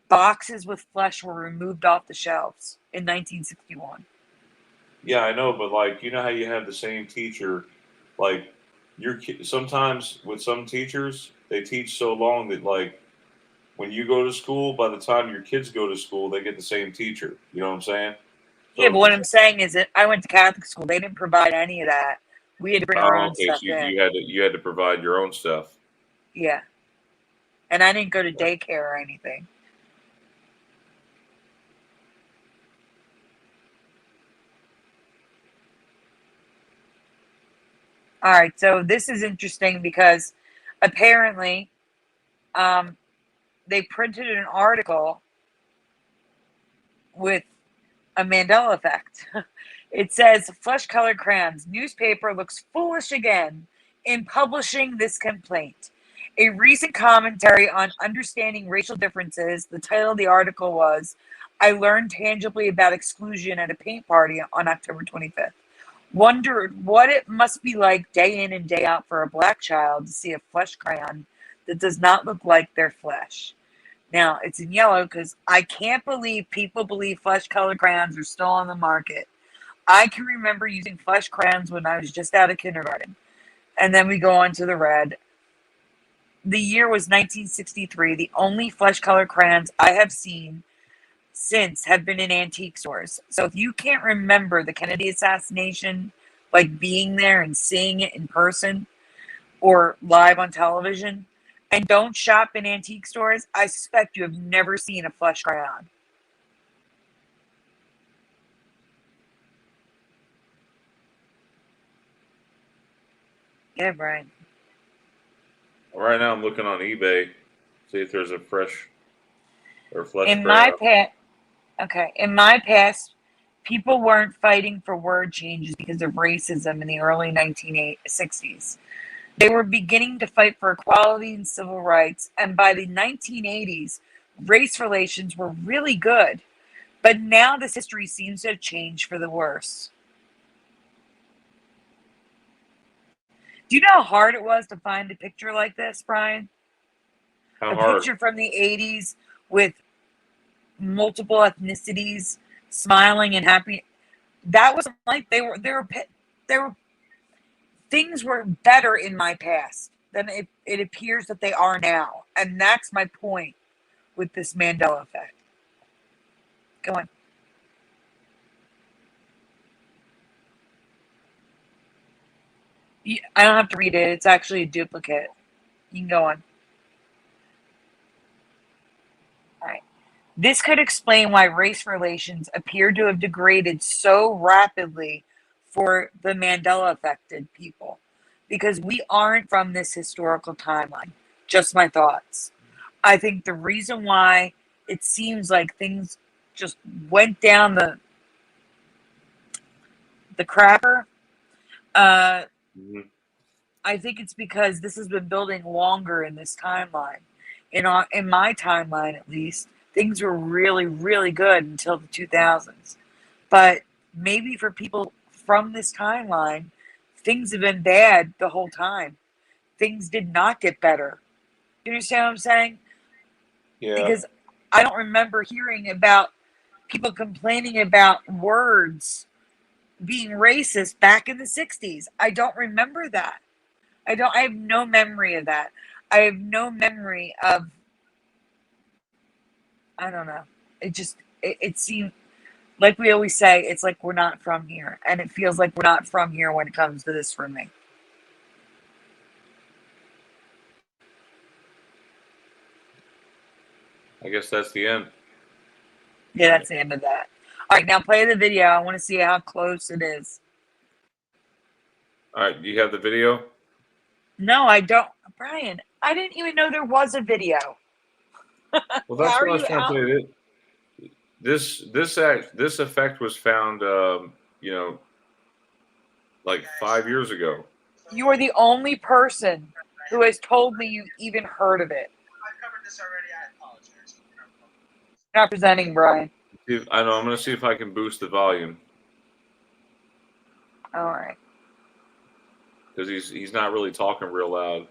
Boxes with flesh were removed off the shelves in 1961. yeah, I know, but like, you know how you have the same teacher, like sometimes with some teachers, they teach so long that like when you go to school, by the time your kids go to school, they get the same teacher. You know what I'm saying? Yeah, So, but what I'm saying is that I went to Catholic school. They didn't provide any of that. We had to bring our oh, own okay. stuff So in. you had to provide your own stuff. Yeah. And I didn't go to daycare or anything. All right, so this is interesting because apparently they printed an article with a Mandela effect. It says, flesh colored crayons, newspaper looks foolish again in publishing this complaint. A recent commentary on understanding racial differences, the title of the article was, I learned tangibly about exclusion at a paint party on October 25th. Wondered what it must be like day in and day out for a black child to see a flesh crayon that does not look like their flesh. Now, it's in yellow because I can't believe people believe flesh colored crayons are still on the market. I can remember using flesh crayons when I was just out of kindergarten. And then we go on to the red. The year was 1963. The only flesh colored crayons I have seen since have been in antique stores. So if you can't remember the Kennedy assassination, like being there and seeing it in person or live on television, and don't shop in antique stores, I suspect you have never seen a flesh crayon. Yeah, Brian. Right now, I'm looking on eBay, see if there's a fresh or flesh In my crayon. in my past, people weren't fighting for word changes because of racism in the early 1960s. They were beginning to fight for equality and civil rights, and by the 1980s, race relations were really good. But now this history seems to have changed for the worse. Do you know how hard it was to find a picture like this, Brian? How A hard? picture from the 80s with multiple ethnicities smiling and happy. That wasn't like they were things were better in my past than it appears that they are now. And that's my point with this Mandela effect. Go on. I don't have to read it. It's actually a duplicate. You can go on. All right. This could explain why race relations appear to have degraded so rapidly for the Mandela affected people, because we aren't from this historical timeline. Just my thoughts. I think the reason why it seems like things just went down the crapper, uh, Mhm. I think it's because this has been building longer in this timeline. In my timeline, at least, things were really, really good until the 2000s. But maybe for people from this timeline, things have been bad the whole time. Things did not get better. You understand what I'm saying? Yeah. Because I don't remember hearing about people complaining about words being racist back in the 60s. I don't remember that. I have no memory of that. I have no memory of, I don't know. It seemed like we always say, it's like we're not from here. And it feels like we're not from here when it comes to this for me. I guess that's the end. Yeah, that's the end of that. All right, now play the video. I want to see how close it is. All right, you have the video? No, I don't. Brian, I didn't even know there was a video. Well, that's How what are I was you trying out? to say. This effect was found, like 5 years ago. You are the only person who has told me you even heard of it. I've covered this already. I apologize. You're not presenting, Brian. I know. I'm going to see if I can boost the volume All right. because he's not really talking real loud.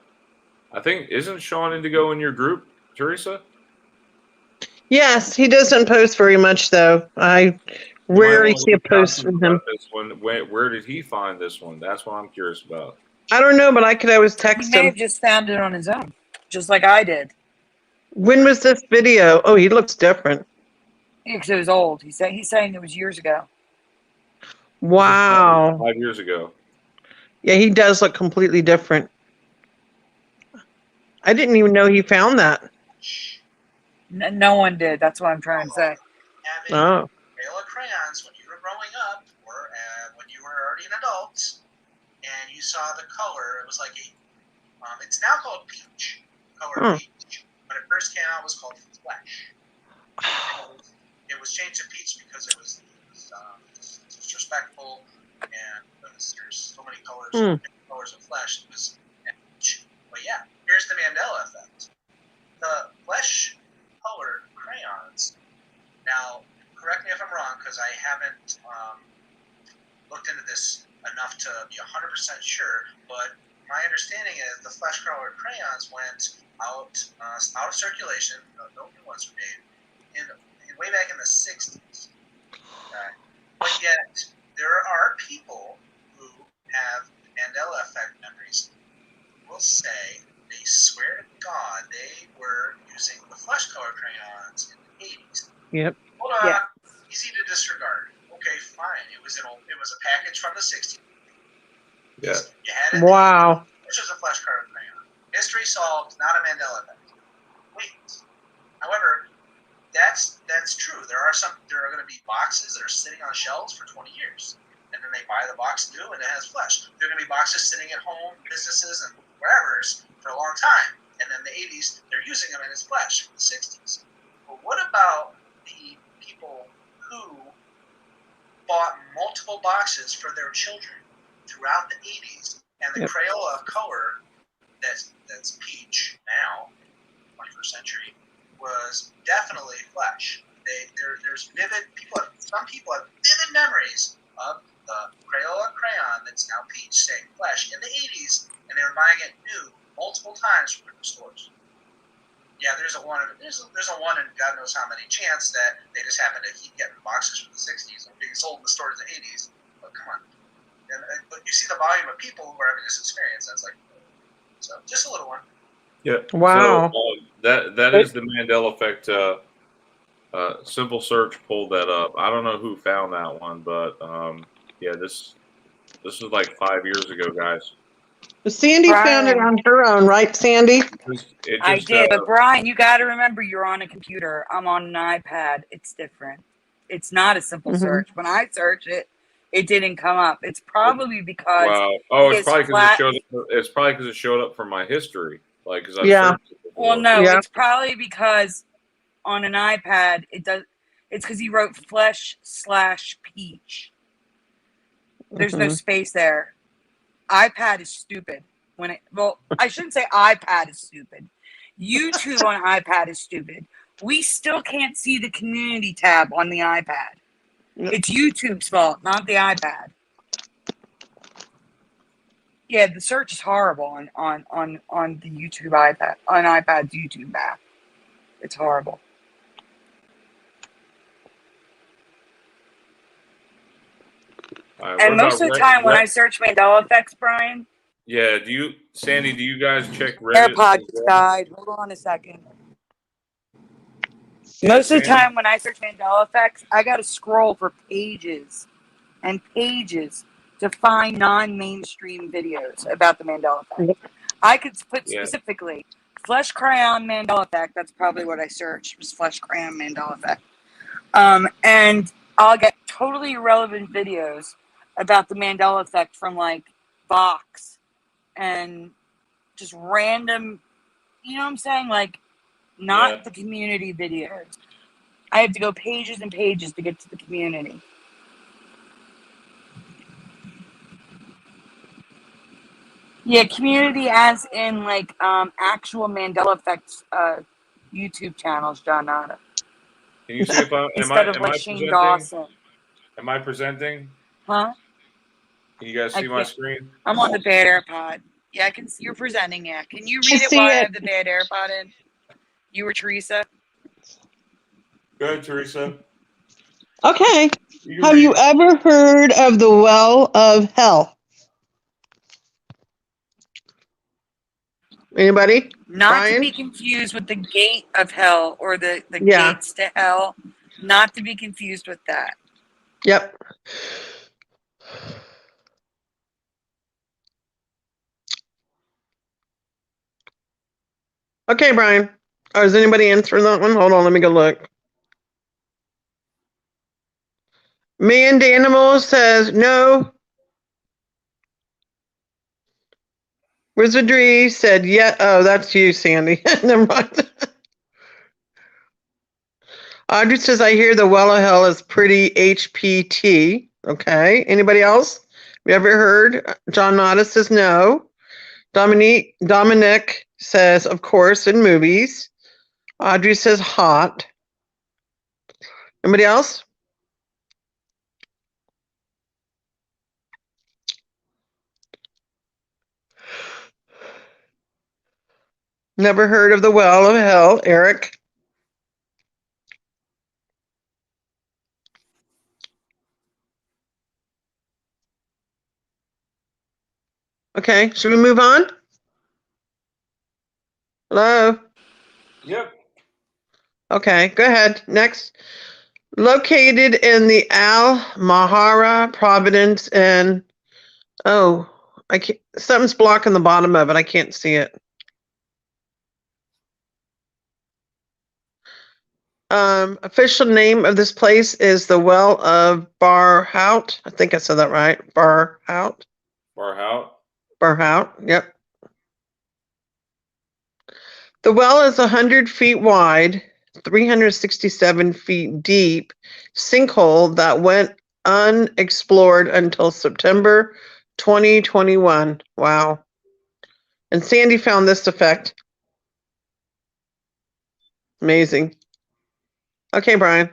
I think isn't Sean Indigo in your group, Teresa? Yes, he doesn't post very much though. I You might rarely want to see a reach out post to him from him. about this one. Where did he find this one? That's what I'm curious about. I don't know, but I could always He text may him. have just found it on his own, just like I did. When was this video? Oh, he looks different. Because it was old. He's saying it was years ago. Wow. 5 years ago. Yeah, he does look completely different. I didn't even know he found that. No one did. That's what I'm trying to say. Having Oh. Crayola crayons when you were growing up, or when you were already an adult, and you saw the color, it was like it's now called peach, color peach. When it first came out, it was called flesh. It was changed to peach because it was disrespectful, and there's so many colors, different colors of flesh. It was peach. But yeah, here's the Mandela effect. The flesh colored crayons. Now, correct me if I'm wrong, because I haven't looked into this enough to be 100% sure, but my understanding is the flesh colored crayons went out of circulation. No new ones were made way back in the 60s. Okay. But yet, there are people who have Mandela effect memories who will say they swear to God they were using the flesh color crayons in the 80s. Yep. Hold on. Yeah. Easy to disregard. Okay, fine. It was a package from the 60s. Yeah. You had it. Wow. Which was a flesh colored crayon. Mystery solved, not a Mandela effect. Wait. However, that's true. There are going to be boxes that are sitting on shelves for 20 years. And then they buy the box new and it has flesh. There are going to be boxes sitting at home, businesses, and wherever's for a long time. And then the 80s, they're using them in its flesh from the 60s. But what about the people who bought multiple boxes for their children throughout the 80s? And the Crayola color that's peach now, 21st century, was definitely flesh. There's vivid people. Some people have vivid memories of the Crayola crayon that's now peach saying flesh in the 80s, and they were buying it new multiple times from different stores. Yeah, there's a one in God knows how many chance that they just happen to keep getting boxes from the 60s and being sold in the stores in the 80s. But come on. But you see the volume of people who are having this experience. That's like, so just a little one. Yeah. Wow. So that is the Mandela effect. Simple search pulled that up. I don't know who found that one, but yeah, this was like 5 years ago, guys. Sandy found it on her own, right, Sandy? I did, but Brian, you got to remember you're on a computer. I'm on an iPad. It's different. It's not a simple search. When I search it, it didn't come up. It's probably because it's probably because it showed up from my history, like because I've searched it before. Well, no, it's probably because on an iPad it does. It's because he wrote flesh/peach. There's no space there. iPad is stupid. I shouldn't say iPad is stupid. YouTube on iPad is stupid. We still can't see the community tab on the iPad. It's YouTube's fault, not the iPad. Yeah, the search is horrible on the YouTube iPad, on iPad's YouTube app. It's horrible. All right, And what most about of the time when I search Mandela effects, Brian, Yeah, Sandy, do you guys check Reddit? AirPods died. Hold on a second. Yeah, Most of the Sandy? time when I search Mandela effects, I got to scroll for pages and pages to find non-mainstream videos about the Mandela effect. I could put specifically flesh crayon Mandela effect. That's probably what I searched, was flesh crayon Mandela effect. And I'll get totally irrelevant videos about the Mandela effect from like Vox and just random, you know what I'm saying? Like not the community videos. I have to go pages and pages to get to the community. Yeah, community as in like actual Mandela effects YouTube channels, John Nada. Can you see if I Instead of am like I Shane presenting? Dawson. Am I presenting? Huh? Can you guys see my screen? I'm on the bad AirPod. Yeah, I can see you're presenting, yeah. Can you I read it see while I it. have the bad AirPod in? You or Teresa? Go ahead, Teresa. Okay. You Have you ever heard of the Well of Hell? Anybody? Not Brian? to be confused with the gate of hell or the Yeah. gates to hell. Not to be confused with that. Yep. Okay, Brian. Oh, is anybody answering that one? Hold on, let me go look. Man Danimal says no. Wizardry said yeah. Oh, that's you, Sandy. Never mind. Audrey says I hear the Well of Hell is pretty HPT. Okay. Anybody else? Have you ever heard? John Nada says no. Dominic says, of course, in movies. Audrey says hot. Anybody else? Never heard of the Well of Hell, Eric. Okay, should we move on? Hello? Yep. Okay, go ahead. Next. Located in the Al Mahara Providence and I can't, something's blocking the bottom of it. I can't see it. Official name of this place is the Well of Barhout. I think I said that right. Barhout. Barhout. Yep. The well is 100 feet wide, 367 feet deep sinkhole that went unexplored until September 2021. Wow. And Sandy found this effect. Amazing. Okay, Brian.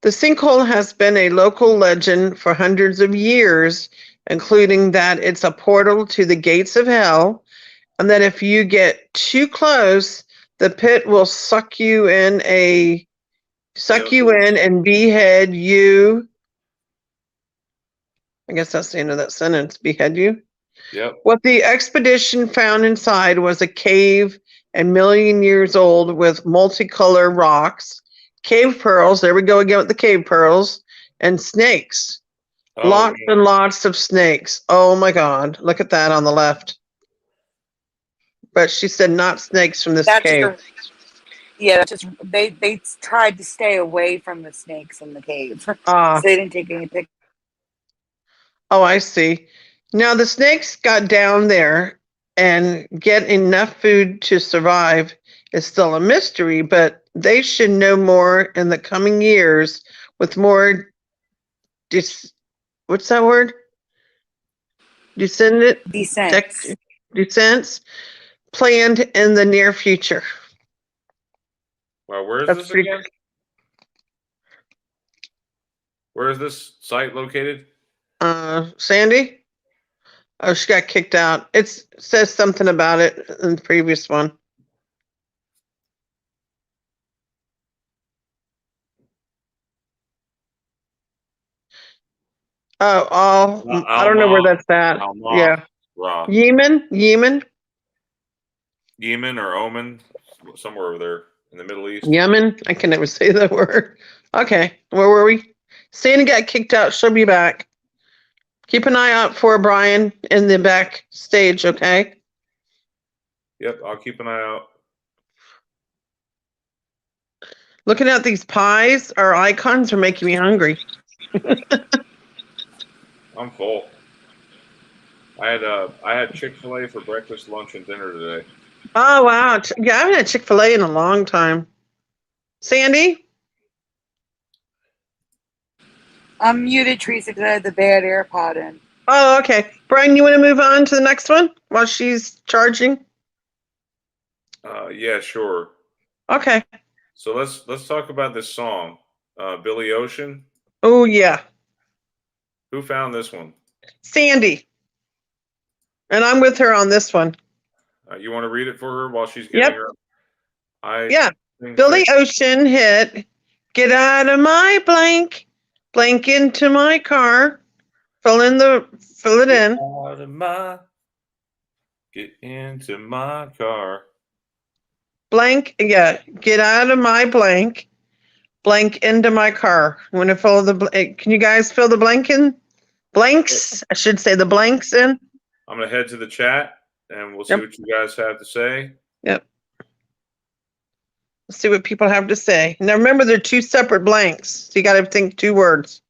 The sinkhole has been a local legend for hundreds of years, including that it's a portal to the gates of hell, and that if you get too close, the pit will suck you in and behead you. I guess that's the end of that sentence. Behead you. Yep. What the expedition found inside was a cave and million years old with multicolor rocks, cave pearls. There we go again with the cave pearls and snakes. Lots and lots of snakes. Oh my God. Look at that on the left. But she said not snakes from this cave. That's just they tried to stay away from the snakes in the cave. So they didn't take any pictures. Oh, I see. Now the snakes got down there and get enough food to survive is still a mystery, but they should know more in the coming years with more what's that word? Descents planned in the near future. Well, where is this again? Where is this site located? Sandy? Oh, she got kicked out. It says something about it in the previous one. I don't know where that's at. Yeah. Yemen? Yemen or Oman, somewhere over there in the Middle East. Yemen? I can never say that word. Okay. Where were we? Sandy got kicked out. She'll be back. Keep an eye out for Brian in the backstage, okay? Yep, I'll keep an eye out. Looking at these pies, our icons are making me hungry. I'm full. I had Chick-fil-A for breakfast, lunch, and dinner today. Oh, wow. Yeah, I haven't had Chick-fil-A in a long time. Sandy? I'm muted, Teresa, because I had the bad AirPod in. Oh, okay. Brian, you want to move on to the next one while she's charging? Yeah, sure. Okay. So let's talk about this song, Billy Ocean. Oh, yeah. Who found this one? Sandy. And I'm with her on this one. You want to read it for her while she's getting her? Yeah. Billy Ocean hit "Get Out of My Blank, Blank into My Car." Fill it in. Get into my car. Blank, yeah. Get out of my blank, blank into my car. You want to fill can you guys fill the blank in? Blanks, I should say the blanks in. I'm going to head to the chat and we'll see what you guys have to say. Yep. Let's see what people have to say. Now remember, they're two separate blanks. So you got to think 2 words.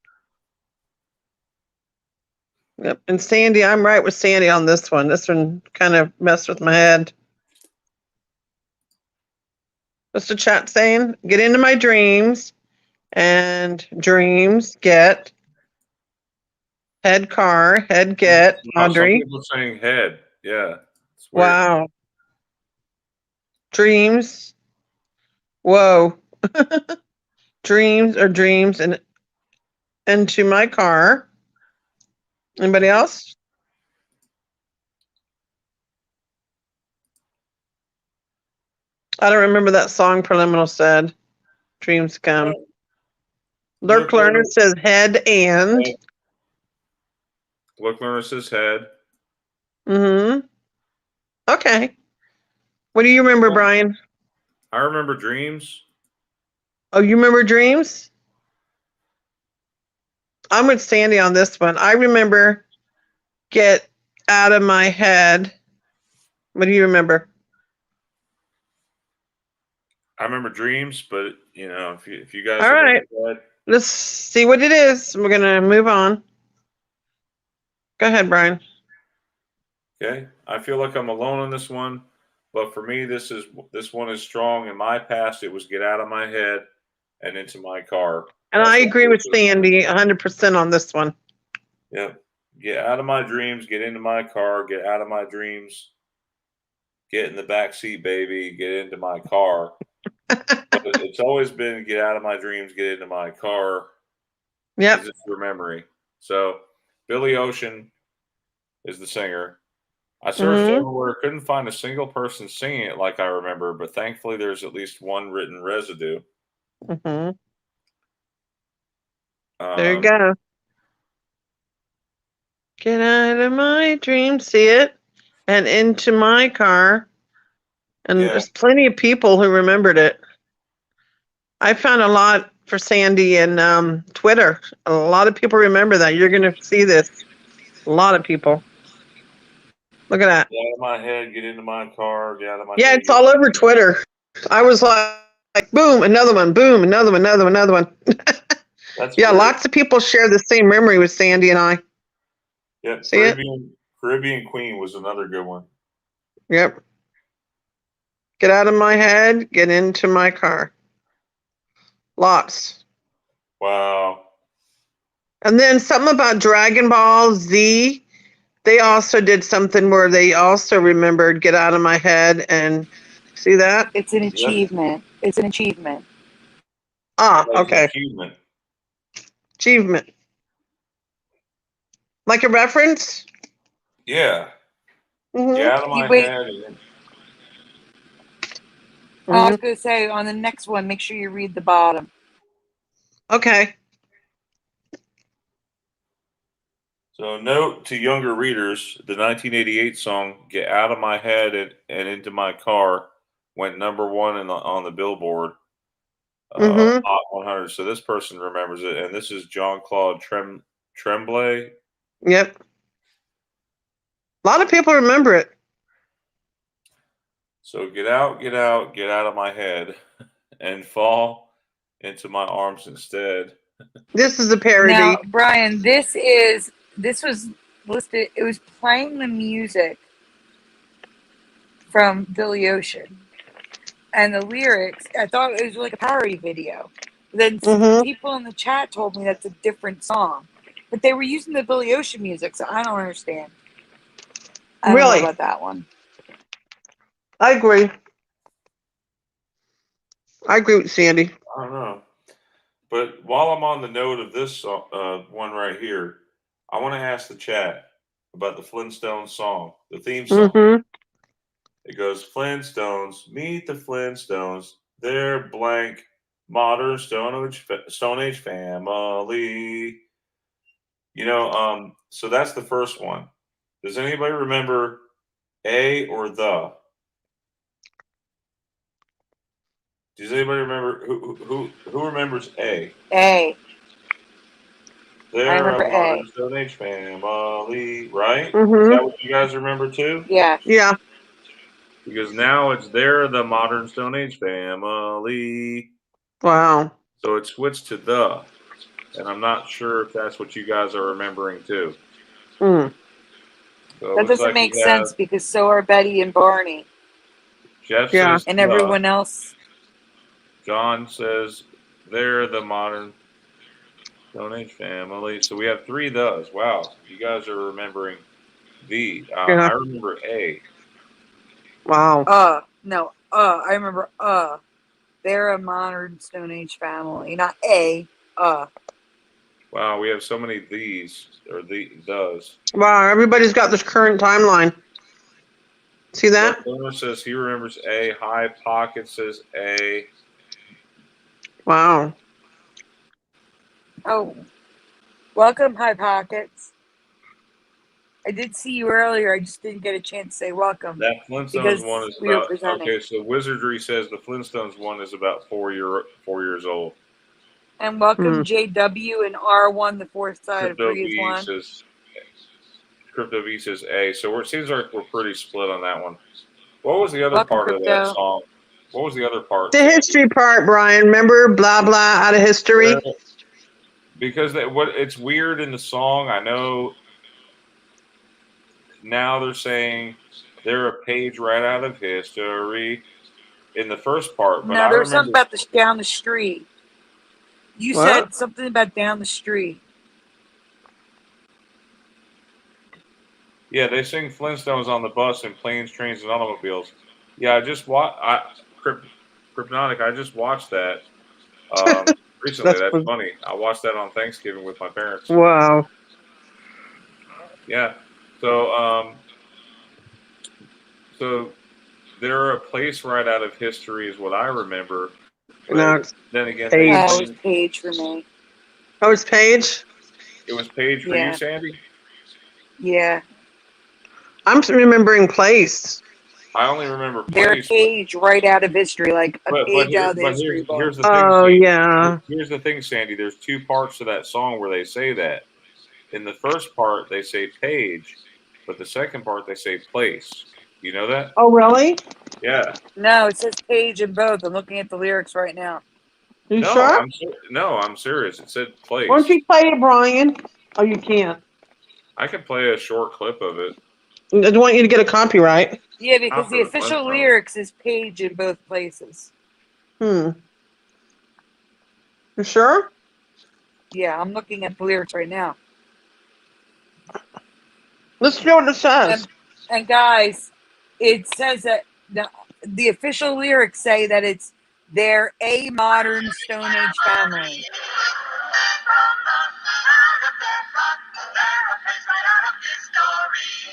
Yep. And Sandy, I'm right with Sandy on this one. This one kind of messed with my head. What's the chat saying? Get into my dreams, and dreams get head car, head get Audrey. Some people saying head. Yeah. Wow. Dreams. Whoa. Dreams are dreams and into my car. Anybody else? I don't remember that song Preliminal said. Dreams come. Lurk Learner says head and. Lurk Learner says head. Mm-hmm. Okay. What do you remember, Brian? I remember dreams. Oh, you remember dreams? I'm with Sandy on this one. I remember get out of my head. What do you remember? I remember dreams, but if you guys all right, let's see what it is. We're gonna move on. Go ahead, Brian. Okay, I feel like I'm alone on this one, but for me, this one is strong. In my past, it was get out of my head and into my car. And I agree with Sandy 100% on this one. Yep. Get out of my dreams, get into my car, get out of my dreams, get in the back seat, baby, get into my car. But it's always been get out of my dreams, get into my car. Yeah. It's your memory. So Billy Ocean is the singer. I searched everywhere, couldn't find a single person singing it like I remember, but thankfully there's at least one written residue. There you go. Get out of my dreams, see it, and into my car. And there's plenty of people who remembered it. I found a lot for Sandy and Twitter. A lot of people remember that. You're going to see this. A lot of people. Look at that. Get out of my head, get into my car, get out of my Yeah, head, it's all over Twitter. I was like, boom, another one, boom, another one, another one. Yeah, weird. Lots of people share the same memory with Sandy and I. Yep, Caribbean Queen was another good one. Yep. Get out of my head, get into my car. Lots. Wow. And then something about Dragon Ball Z. They also did something where they also remembered get out of my head and see that? It's an achievement. Yep. It's an achievement. Ah, okay. Achievement. Like a reference? Yeah. Get out of my head. I was going to say, on the next one, make sure you read the bottom. Okay. So, note to younger readers: the 1988 song "Get Out of My Head and Into My Car" went #1 on the Billboard Mm-hmm. Hot 100. So this person remembers it, and this is Jean Claude Tremblay. Yep. A lot of people remember it. So get out of my head, and fall into my arms instead. This is a parody. Now, Brian, this was listed. It was playing the music from Billy Ocean, and the lyrics. I thought it was like a parody video. Then Mhm. people in the chat told me that's a different song, but they were using the Billy Ocean music, so I don't understand. I don't Really? know about that one. I agree. I agree with Sandy. I don't know. But while I'm on the note of this one right here, I want to ask the chat about the Flintstones song, the theme song. Mm-hmm. It goes, Flintstones, meet the Flintstones. They're blank, modern Stone Age family. So that's the first one. Does anybody remember A or the? Does anybody remember who remembers A? A. They're remember a modern A. Stone Age family, right? Is Mm-hmm. that what you guys remember too? Yeah. Yeah. Because now it's they're the modern Stone Age family. Wow. So it switched to the. And I'm not sure if that's what you guys are remembering too. Mm. So it That looks doesn't like make we have sense because so are Betty and Barney Jeff Yeah. says and the. everyone else. John says they're the modern Stone Age family. So we have 3 those. Wow, you guys are remembering the. Yeah. I remember A. Wow. No, I remember they're a modern Stone Age family, not A, Wow, we have so many these or those. Wow. Everybody's got this current timeline. See that? Owner says he remembers A. High Pocket says A. Wow. Oh, welcome, High Pockets. I did see you earlier. I just didn't get a chance to say welcome That Flintstones because one is we were about presenting. okay. So Wizardry says the Flintstones one is about 4 years old. And welcome, JW and R1, the fourth side of Crypto 3 is V 1. says A. So it seems like we're pretty split on that one. What was the other Welcome, part of that Crypto. song? What was the other part? The Sandy? history part, Brian. Remember, blah blah, out of history. Well, because it's weird in the song. I know now they're saying they're a page right out of history in the first part, but No, I there was something remember. about this down the street. You What? said something about down the street. Yeah, they sing Flintstones on the bus and planes, trains, and automobiles. Yeah, I just watched. Cryptotic. I just watched that recently. That's That's funny. I watched that on Thanksgiving with my parents. wow. Yeah. So so they're a place right out of history is what I remember. No, But it's then again, Paige. It they was Paige for me. Oh, it's Paige. it was Paige for you, Yeah. Sandy. Yeah. I'm remembering Place. I only remember They're a place. page right out of history, like a page out of the history book. Here's the thing. Oh Sandy. yeah. Here's the thing, Sandy. There's 2 parts to that song where they say that. In the first part, they say page, but the second part they say place. You know that? Oh really? Yeah. No, it says page in both. I'm looking at the lyrics right now. You No, sure? I'm serious. It said place. Why don't you play it, Brian? Oh, you can't. I can play a short clip of it. I don't want you to get a copyright. Yeah, because Not the for the official Flintstones. lyrics is page in both places. You sure? Yeah, I'm looking at the lyrics right now. Let's see what it says. And guys, it says that the official lyrics say that they're a modern Stone Age family.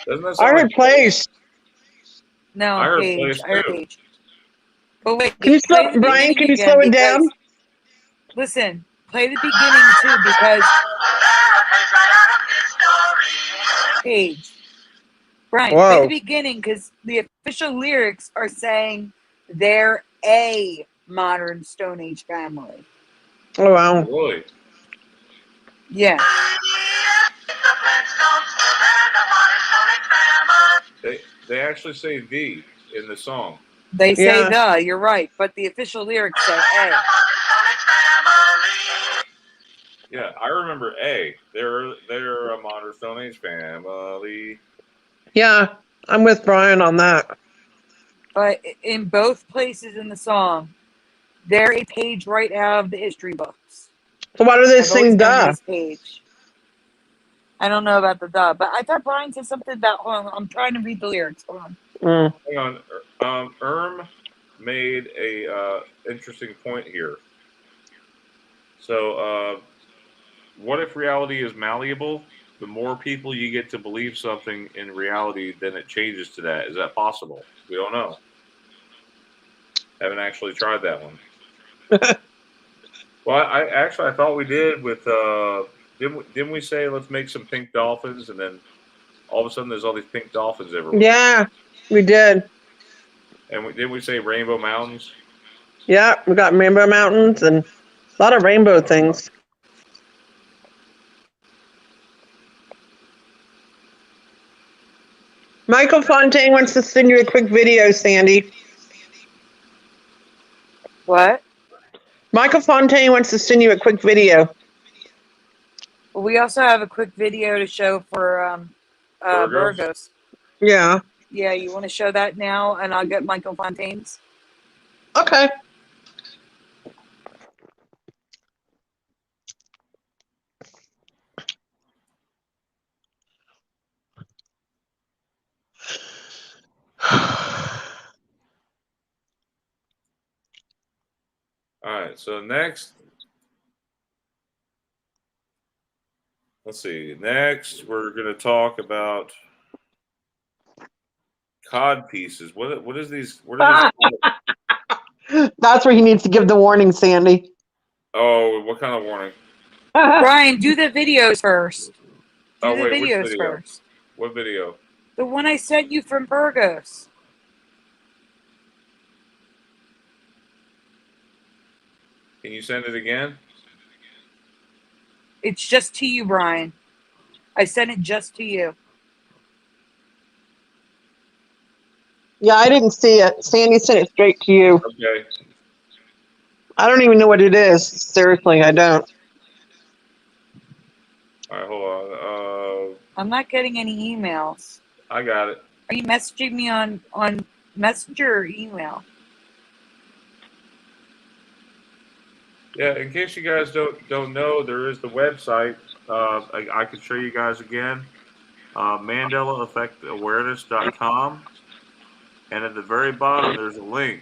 Doesn't that I sound heard like Place. No, I heard Page. place I heard too. Page. But wait, Can you slow, play the Brian? beginning Can you again slow it down? because listen, play the beginning too because Page. Brian, play Whoa. the beginning because the official lyrics are saying they're a modern Stone Age family. Oh, wow. Really? Yeah. They actually say the in the song. They say Yeah. the, you're right, but the official lyrics say a. Yeah, I remember A. They're a modern Stone Age family. Yeah. I'm with Brian on that. But in both places in the song, they're a page right out of the history books. So why do they I've always sing known duh? this page. I don't know about the duh, but I thought Brian said something about. Hold on, I'm trying to read the lyrics. Hold on. Mm. Hang on. Made a interesting point here. So, what if reality is malleable? The more people you get to believe something in reality, then it changes to that. Is that possible? We don't know. Haven't actually tried that one. Well, I thought we did with didn't we say let's make some pink dolphins, and then all of a sudden there's all these pink dolphins everywhere. Yeah, we did. And didn't we say rainbow mountains? Yeah, we got Rainbow Mountains and a lot of rainbow things. Michael Fontaine wants to send you a quick video, Sandy. What? Michael Fontaine wants to send you a quick video. Well, we also have a quick video to show for Burgos? Burgos. Yeah. Yeah, you want to show that now, and I'll get Michael Fontaine's. Okay. All right. So next, let's see. Next, we're going to talk about cod pieces. What is these? What are these? That's where he needs to give the warning, Sandy. Oh, what kind of warning? Brian, do the videos first. Do Oh the wait, which videos video? first. What video? The one I sent you from Burgos. Can you send it again? It's just to you, Brian. I sent it just to you. Yeah, I didn't see it. Sandy sent it straight to you. Okay. I don't even know what it is. Seriously, I don't. All right, hold on. I'm not getting any emails. I got it. Are you messaging me on Messenger or email? Yeah, in case you guys don't know, there is the website. I can show you guys again. MandelaEffectAwareness.com, and at the very bottom there's a link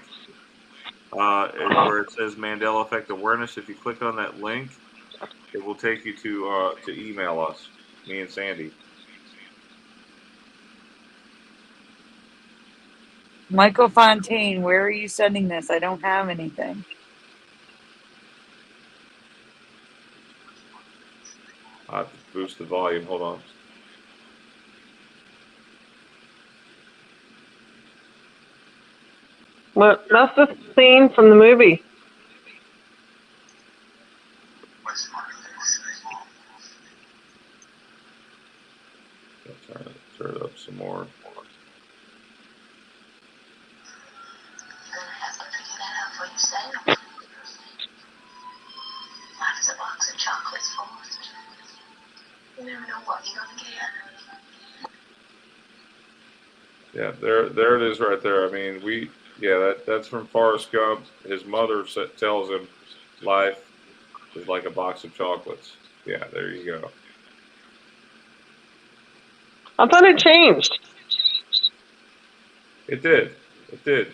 where it says Mandela Effect Awareness. If you click on that link, it will take you to email us, me and Sandy. Michael Fontaine, where are you sending this? I don't have anything. I have to boost the volume. Hold on. What? That's the scene from the movie. Turn it up some more. Life's a box of chocolates first. You never know what you're gonna get. Yeah, there it is right there. I mean, that's from Forrest Gump. His mother tells him life is like a box of chocolates. Yeah, there you go. I thought it changed. It did.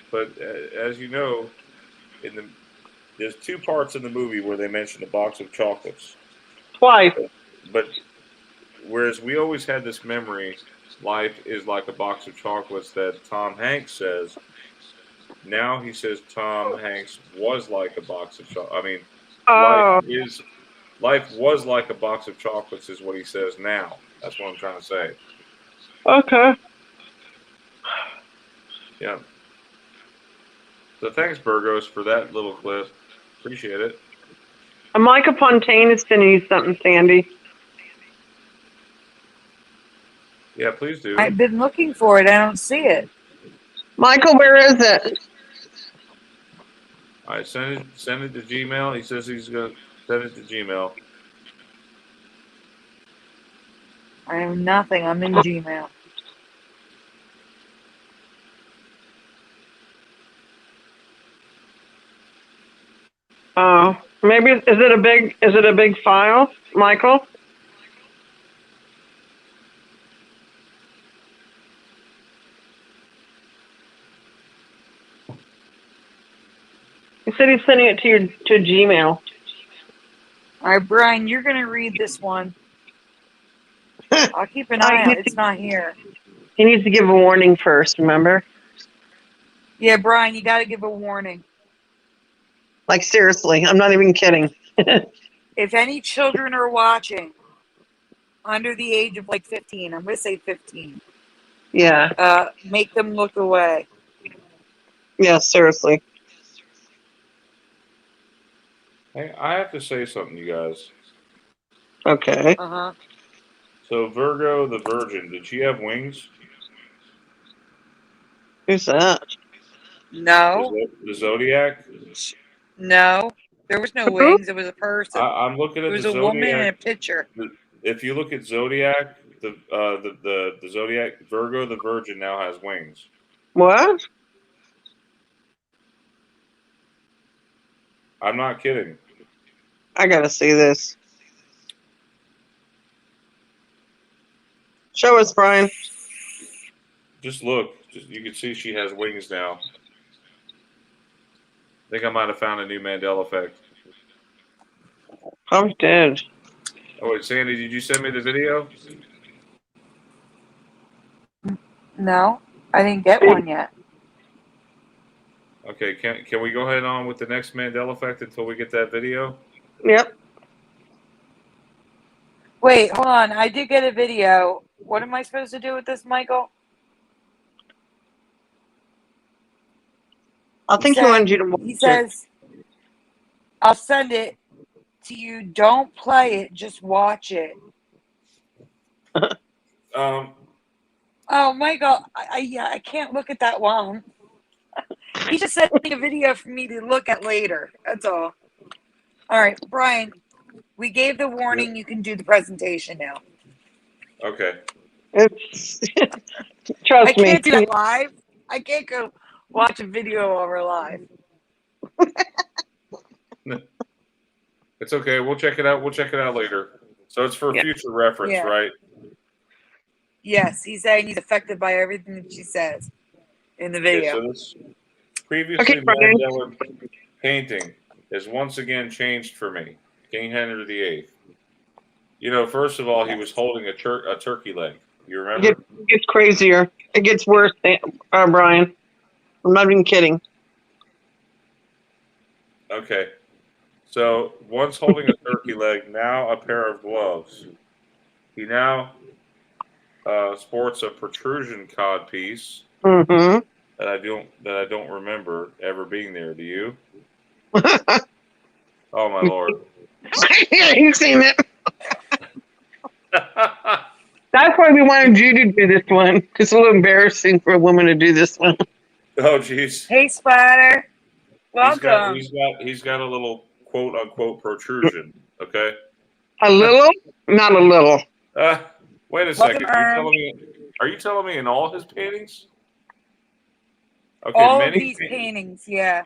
But as you know, there's two parts in the movie where they mention a box of chocolates. Twice. But whereas we always had this memory, life is like a box of chocolates that Tom Hanks says. Now he says Tom Hanks was like a box of chocolates. I mean, Oh. life was like a box of chocolates is what he says now. That's what I'm trying to say. Okay. Yeah. So thanks, Burgos, for that little clip. Appreciate it. Micah Fontaine is sending you something, Sandy. Yeah, please do. I've been looking for it. I don't see it. Michael, where is it? All right, send it to Gmail. He says he's gonna send it to Gmail. I have nothing. I'm in Gmail. Oh, maybe is it a big file, Michael? He said he's sending it to Gmail. All right, Brian, you're gonna read this one. I'll keep an eye out. It's not here. He needs to give a warning first. Remember? Yeah, Brian, you got to give a warning. Like seriously, I'm not even kidding. If any children are watching under the age of like 15, I'm gonna say 15. Yeah. Make them look away. Yeah. Seriously. Hey, I have to say something, you guys. Okay. So Virgo, the Virgin, did she have wings? Who's that? No, The Zodiac? no, there was no wings. It was a person. I'm looking It at was the a woman in a Zodiac. picture. If you look at Zodiac, the Zodiac, Virgo, the Virgin now has wings. What? I'm not kidding. I gotta see this. Show us, Brian. Just look. You can see she has wings now. I think I might have found a new Mandela effect. I'm dead. Oh wait, Sandy, did you send me the video? No, I didn't get one yet. Okay, can we go ahead on with the next Mandela effect until we get that video? Yep. Wait, hold on. I did get a video. What am I supposed to do with this, Michael? I think he wanted you to watch He it. says, I'll send it to you. Don't play it, just watch it. Oh, Michael, I can't look at that one. He just sent me a video for me to look at later. That's all. All right, Brian, we gave the warning. You can do the presentation now. Okay. It's trust I can't me. do that live. I can't go watch a video while we're live. It's okay. We'll check it out. We'll check it out later. So it's for future reference, Yeah. right? Yes, he's saying he's affected by everything that she says in the Okay, video. so this previously Mandela painting is once again changed for me. King Henry VIII. You know, first of all, he was holding a turkey leg. You remember? It gets crazier. It gets worse, Brian. I'm not even kidding. Okay. So once holding a turkey leg, now a pair of gloves. He now sports a protrusion cod piece Mm-hmm. that I don't remember ever being there. Do you? Oh my lord! Yeah, you've seen it. That's why we wanted you to do this one. It's a little embarrassing for a woman to do this one. Oh jeez. Hey, Spider. Welcome. He's got a little quote unquote protrusion. Okay. A little, not a little. Wait a second. Are you telling me in all his paintings? Okay, all many of these paintings, yeah.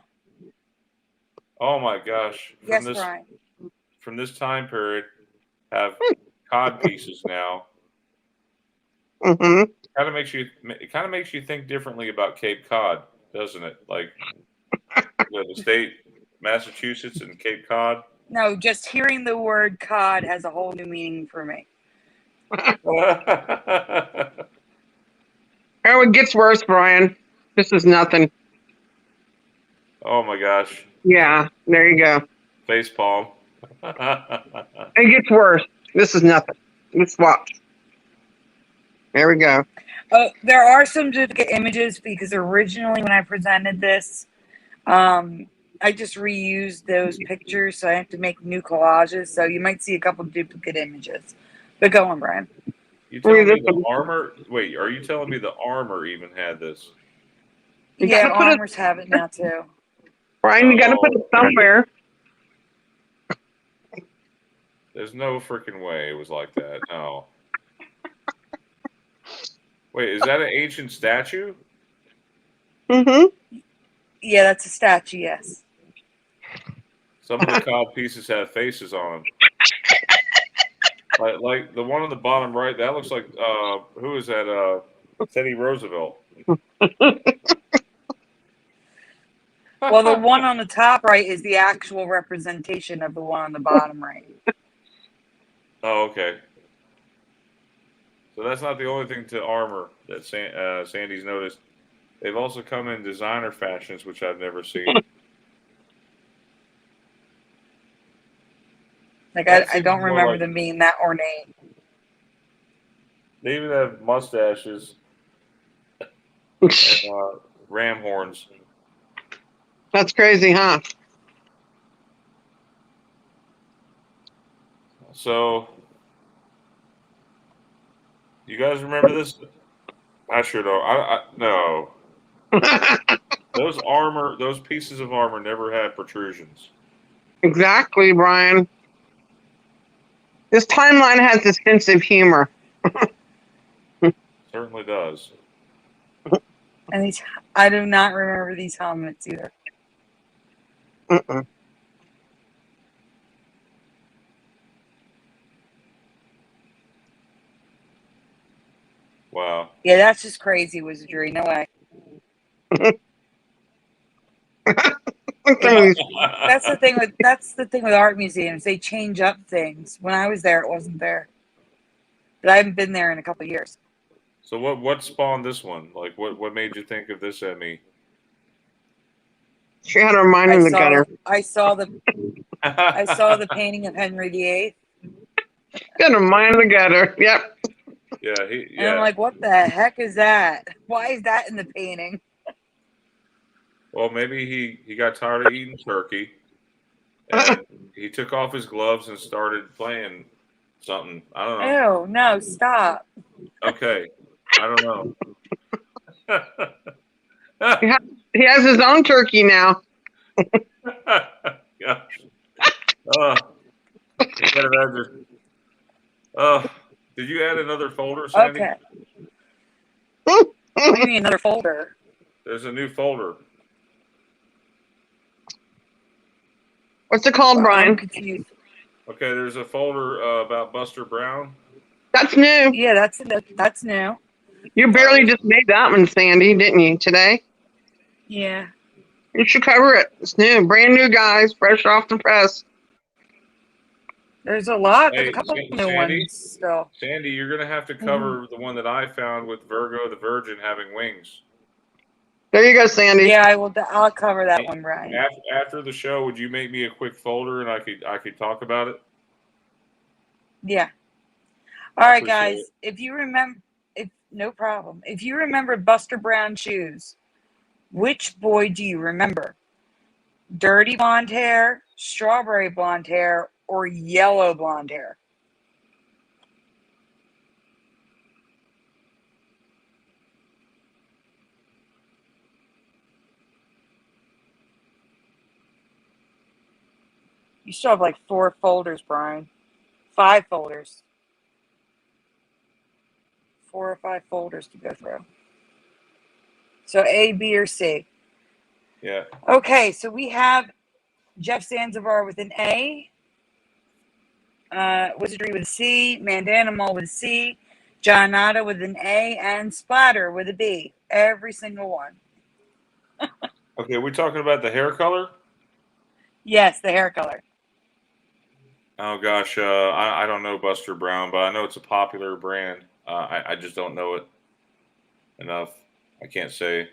Oh my gosh! Yes, Brian. From this time period, have cod pieces now. Mm-hmm. It kind of makes you think differently about Cape Cod, doesn't it? Like the state, Massachusetts, and Cape Cod. No, just hearing the word cod has a whole new meaning for me. Oh, it gets worse, Brian. This is nothing. Oh my gosh! Yeah, there you go. Face palm. It gets worse. This is nothing. Let's watch. There we go. Oh, there are some duplicate images because originally when I presented this, I just reused those pictures, so I have to make new collages. So you might see a couple duplicate images. But go on, Brian. You telling me the Resistance. armor? Wait, are you telling me the armor even had this? You Yeah, gotta put it, armors have it now too. Brian, you gotta put it No. somewhere. There's no freaking way it was like that. No. Wait, is that an ancient statue? Mm-hmm. Yeah, that's a statue. Yes. Some of the cod pieces have faces on them. Like the one on the bottom right, that looks like who is that? Teddy Roosevelt. Well, the one on the top right is the actual representation of the one on the bottom right. Oh, okay. So that's not the only thing to armor that Sandy's noticed. They've also come in designer fashions, which I've never seen. Like That I seems don't more remember like- them being that ornate. They even have mustaches and ram horns. That's crazy, huh? So, you guys remember this? I sure don't. No. Those pieces of armor never had protrusions. Exactly, Brian. This timeline has a sense of humor. Certainly does. And these, I do not remember these helmets either. Mm-mm. Wow. Yeah, that's just crazy wizardry. No way. That's the thing with art museums. They change up things. When I was there, it wasn't there. But I haven't been there in a couple of years. So what spawned this one? Like what made you think of this at me? She had her mind in the gutter. I saw the painting of Henry VIII. Got her mind in the gutter. Yep. Yeah, And I'm like, what the heck is that? Why is that in the painting? Well, maybe he got tired of eating turkey, and he took off his gloves and started playing something. I don't know. Ew, no, stop. Okay, I don't know. He has his own turkey now. Gosh. Oh, I can't imagine. Oh, did you add another folder, Sandy? Okay. What do you mean another folder? There's a new folder. What's it called, I'm Brian? confused. Okay, there's a folder about Buster Brown. That's new. Yeah, that's new. You barely just made that one, Sandy, didn't you, today? Yeah. You should cover it. It's new. Brand new, guys. Fresh off the press. There's a lot. There's Hey, a couple new Sandy? ones still. Sandy, you're going to have to cover the one that I found with Virgo the Virgin having wings. There you go, Sandy. Yeah, I'll cover that one, Brian. After the show, would you make me a quick folder and I could talk about it? Yeah. All right, appreciate guys. If you remember, no problem. If you remember Buster Brown shoes, which boy do you remember? Dirty blonde hair, strawberry blonde hair, or yellow blonde hair? You still have like 4 folders, Brian. 5 folders. 4 or 5 folders to go through. So A, B, or C. Yeah. Okay, so we have Jeff Zanzibar with an A, Wizardry with a C, Mandanimal with a C, John Nada with an A, and Splatter with a B. Every single one. Okay, we're talking about the hair color? Yes, the hair color. Oh, gosh. I don't know Buster Brown, but I know it's a popular brand. I just don't know it enough. I can't say.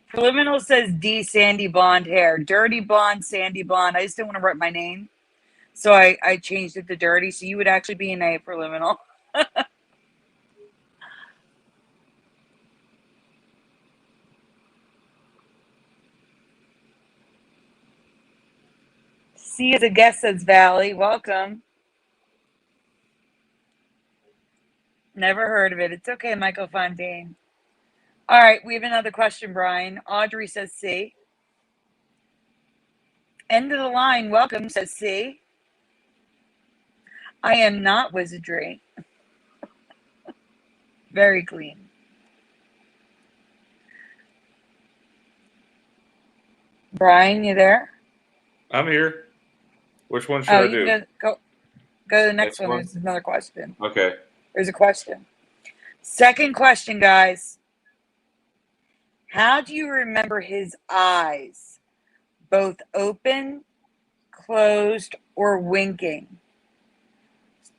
Preliminal says D, sandy blonde hair. Dirty blonde, sandy blonde. I just didn't want to write my name. So I changed it to dirty. So you would actually be an A for liminal. C as a guest, says Valley. Welcome. Never heard of it. It's okay, Michael Fontaine. All right, we have another question, Brian. Audrey says C. End of the line. Welcome, says C. I am not wizardry. Very clean. Brian, you there? I'm here. Which one should Oh, I you do? can go to the next Next one. one? There's another question. Okay. There's a question. Second question, guys. How do you remember his eyes? Both open, closed, or winking?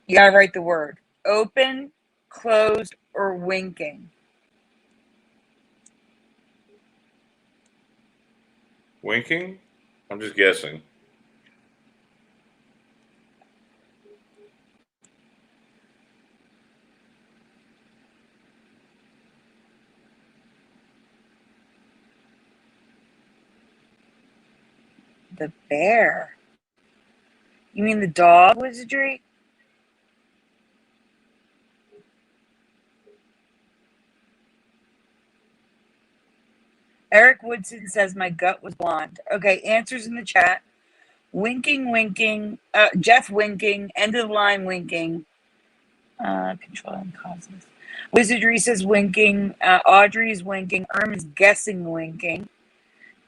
You gotta write the word. Open, closed, or winking. Winking? I'm just guessing. The bear. You mean the dog wizardry? Eric Woodson says my gut was blonde. Okay, answers in the chat. Winking, winking. Jeff winking. End of the line winking. Controlling causes. Wizardry says winking. Audrey's winking. Erm is guessing winking.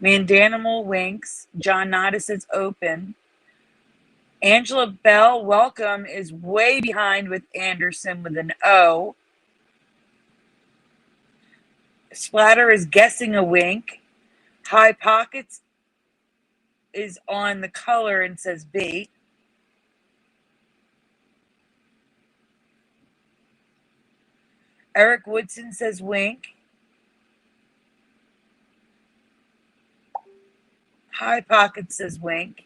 Mandanimal winks. John Nada says open. Angela Bell, welcome, is way behind with Anderson with an O. Splatter is guessing a wink. High Pockets is on the color and says B. Eric Woodson says wink. High Pockets says wink.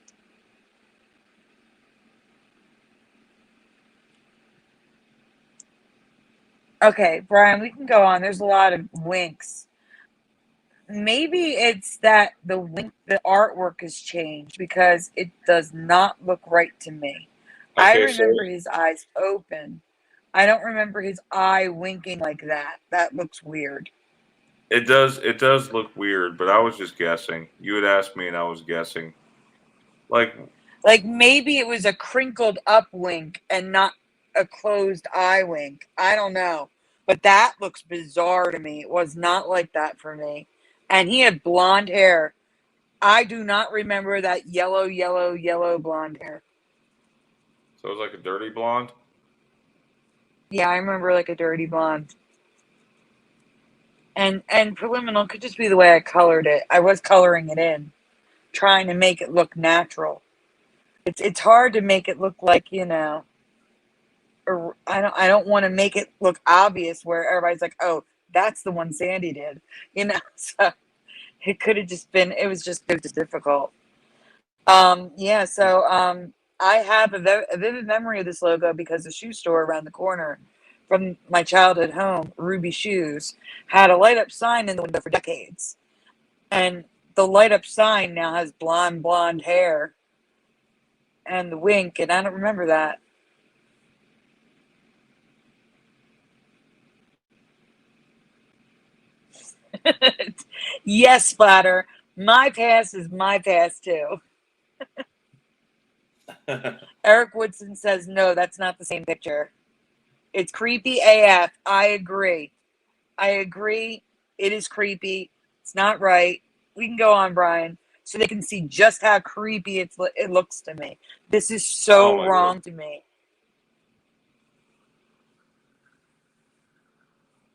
Okay, Brian, we can go on. There's a lot of winks. Maybe it's that the artwork has changed because it does not look right to me. I Okay, remember so his eyes open. I don't remember his eye winking like that. That looks weird. it does look weird, but I was just guessing. You had asked me and I was guessing. Like maybe it was a crinkled up wink and not a closed eye wink. I don't know. But that looks bizarre to me. It was not like that for me. And he had blonde hair. I do not remember that yellow blonde hair. So it was like a dirty blonde? Yeah, I remember like a dirty blonde. And preliminal could just be the way I colored it. I was coloring it in, trying to make it look natural. It's hard to make it look like, or I don't want to make it look obvious where everybody's like, oh, that's the one Sandy did. So it could have just been it was just difficult. Yeah, so I have a vivid memory of this logo because the shoe store around the corner from my childhood home, Ruby Shoes, had a light up sign in the window for decades. And the light up sign now has blonde hair and the wink, and I don't remember that. Yes, Splatter. My past is my past too. Eric Woodson says no, that's not the same picture. It's creepy AF. I agree. It is creepy. It's not right. We can go on, Brian, so they can see just how creepy it looks to me. This is Oh so my wrong God. to me.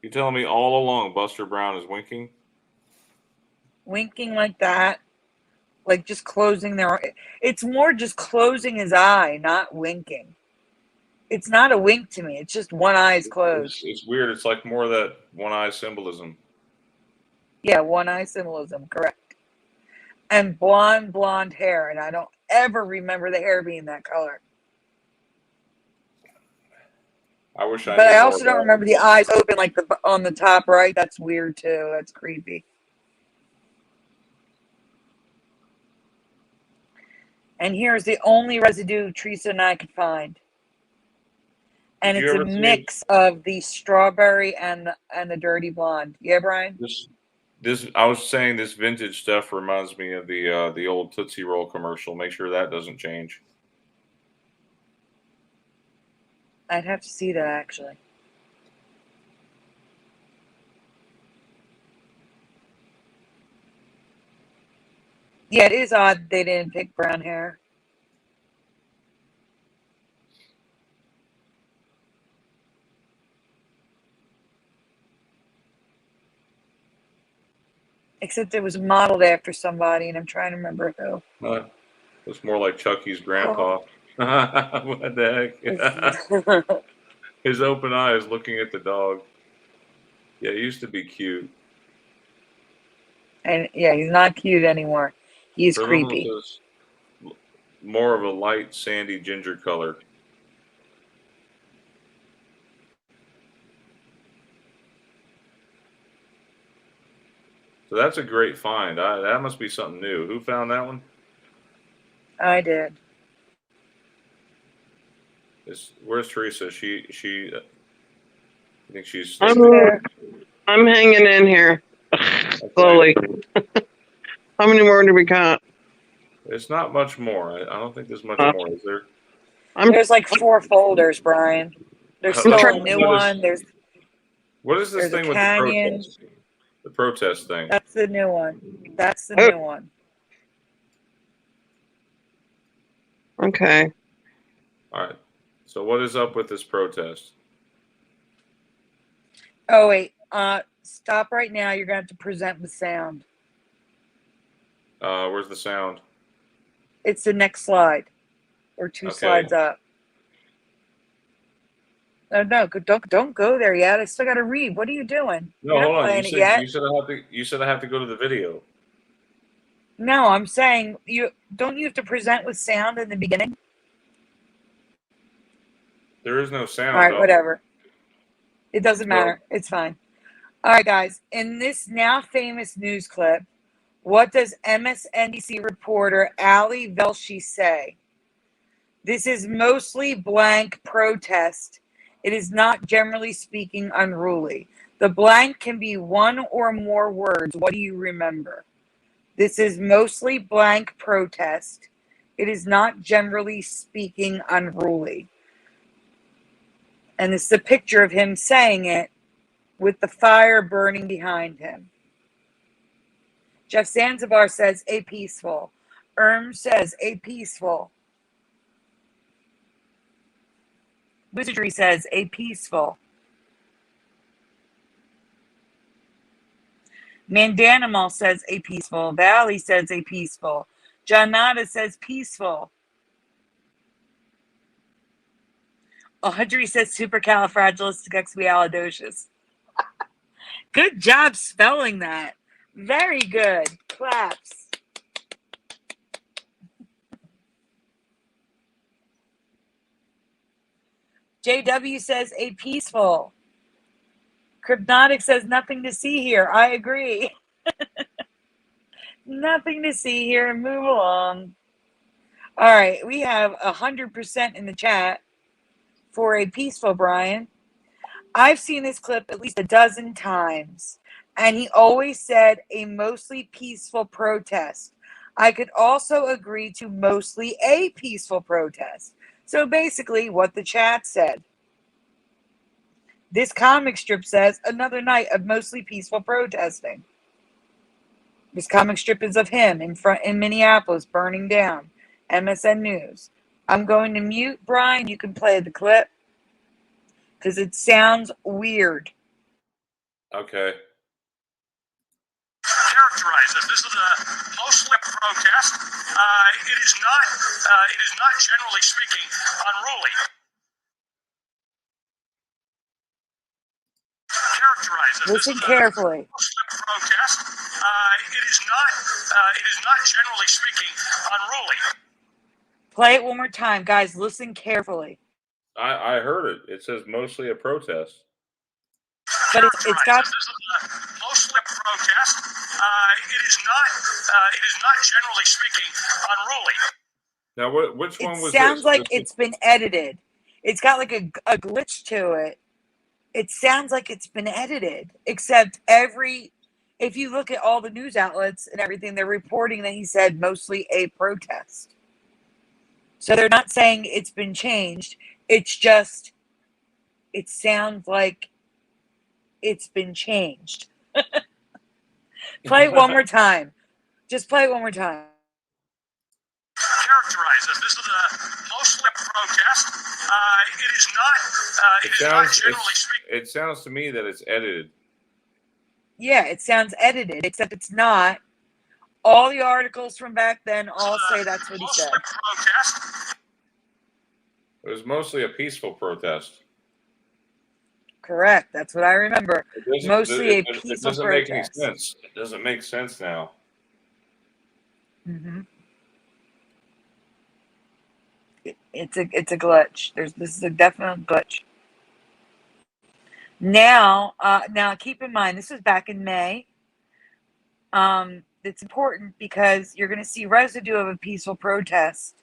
You telling me all along Buster Brown is winking? Winking like that, like just closing it's more just closing his eye, not winking. It's not a wink to me. It's just one eye is closed. It's weird. It's like more of that one eye symbolism. Yeah, one eye symbolism, correct. And blonde hair, and ever remember the hair being that color. I wish I But knew I more also don't about remember the eyes open like the on the top right. That's weird too. That's creepy. And here's the only residue Teresa and I could find. And Did it's you a ever see mix of the strawberry and the dirty blonde. Yeah, Brian? this? I was saying this vintage stuff reminds me of the old Tootsie Roll commercial. Make sure that doesn't change. I'd have to see that actually. Yeah, it is odd they didn't pick brown hair. Except it was modeled after somebody, and I'm trying to remember who. It's more like Chucky's grandpa. What the heck? His open eyes looking at the dog. Yeah, he used to be cute. And yeah, he's not cute anymore. He's For them, creepy. it was more of a light sandy ginger color. So that's a great find. That must be something new. Who found that one? I did. Where's Teresa? I think she's She's sleeping. there. I'm hanging in here slowly. How many more do we got? It's not much more. I don't think there's much more, is there? There's like 4 folders, Brian. There's Let's still a take new notice. one. What is this There's a thing with canyon. the protest thing? That's the new one. That's the new one. Okay. All right. So what is up with this protest? Oh wait. Stop right now. You're gonna have to present with sound. Where's the sound? It's the next slide, or 2 Okay. slides up. No, don't go there yet. I still got to read. What are you doing? No, You're not hold on. playing it yet. You said I have to go to the video. No, I'm saying you have to present with sound in the beginning. There is no sound. All right, whatever. It doesn't matter. It's fine. All right, guys. In this now famous news clip, what does MSNBC reporter Ali Velshi say? This is mostly blank protest. It is not, generally speaking, unruly. The blank can be 1 or more words. What do you remember? This is mostly blank protest. It is not, generally speaking, unruly. And this is a picture of him saying it with the fire burning behind him. Jeff Zanzibar says, a peaceful. Says, a peaceful. Wizardry says, a peaceful. Mandanimal says, a peaceful. Valley says, a peaceful. Janata says, peaceful. Audrey says, supercalifragilisticexpialidocious. Good job spelling that. Very good. Claps. JW says, a peaceful. Crypnotic says, nothing to see here. I agree. Nothing to see here. Move along. All right. We have 100% in the chat for a peaceful Brian. I've seen this clip at least a dozen times, and he always said a mostly peaceful protest. I could also agree to mostly a peaceful protest. So basically what the chat said. This comic strip says another night of mostly peaceful protesting. This comic strip is of him in Minneapolis burning down. MSN News. I'm going to mute Brian. You can play the clip because it sounds weird. Okay. Characterize this. This is a mostly protest. It is not generally speaking unruly. Characterize this. Listen carefully. Mostly protest. It is not generally speaking unruly. Play it one more time, guys. Listen carefully. I heard it. It says mostly a protest. But it's got. This is mostly a protest. It is not generally speaking unruly. Now, which one was It sounds this? like it's been edited. It's got like a glitch to it. It sounds like it's been edited, except if you look at all the news outlets and everything, they're reporting that he said mostly a protest. So they're not saying it's been changed. It's just, it sounds like it's been changed. Play it one more time. Just play it one more time. Characterize this. This is mostly a protest. It is not generally speaking. It sounds to me that it's edited. Yeah, it sounds edited, except it's not. All the articles from back then all say that's what he said. Protest. It was mostly a peaceful protest. Correct. That's what I remember. Mostly a peaceful It doesn't protest. make any sense. It doesn't make sense now. Mm-hmm. It's a glitch. This is a definite glitch. Now keep in mind, this was back in May. It's important because you're going to see residue of a peaceful protest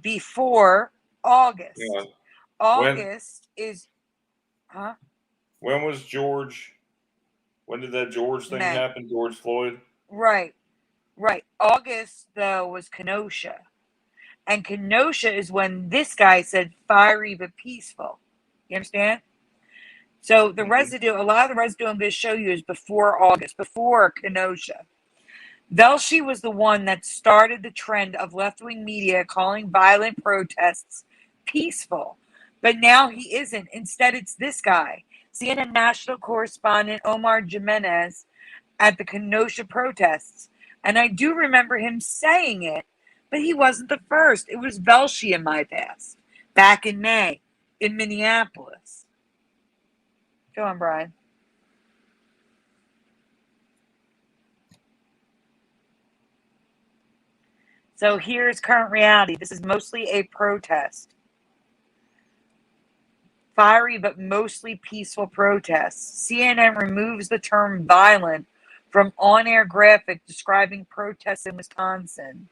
before August. Yeah. August is, huh? When was George? When did that George thing May. happen? George Floyd? Right. August, though, was Kenosha. And Kenosha is when this guy said fiery but peaceful. You understand? So the residue, a lot of the residue I'm going to show you is before August, before Kenosha. Velshi was the one that started the trend of left-wing media calling violent protests peaceful. But now he isn't. Instead, it's this guy, CNN national correspondent Omar Jimenez, at the Kenosha protests. And I do remember him saying it, but he wasn't the first. It was Velshi in my past, back in May, in Minneapolis. Go on, Brian. So here's current reality. This is mostly a protest. Fiery but mostly peaceful protests. CNN removes the term violent from on-air graphic describing protests in Wisconsin.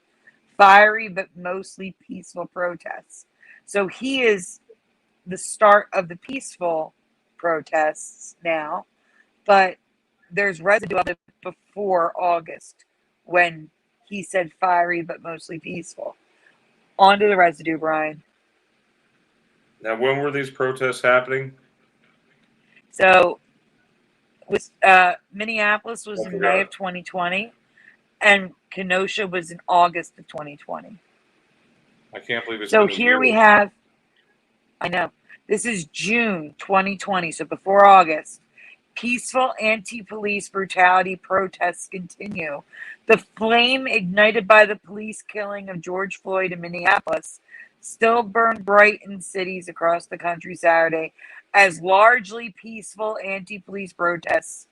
Fiery but mostly peaceful protests. So he is the start of the peaceful protests now, but there's residue of it before August when he said fiery but mostly peaceful. On to the residue, Brian. Now, when were these protests happening? So, Minneapolis was in May of 2020, and Kenosha was in August of 2020. I can't believe it's so been a here year. we have, I know, this is June 2020, so before August. Peaceful anti-police brutality protests continue. The flame ignited by the police killing of George Floyd in Minneapolis still burned bright in cities across the country Saturday as largely peaceful anti-police protests.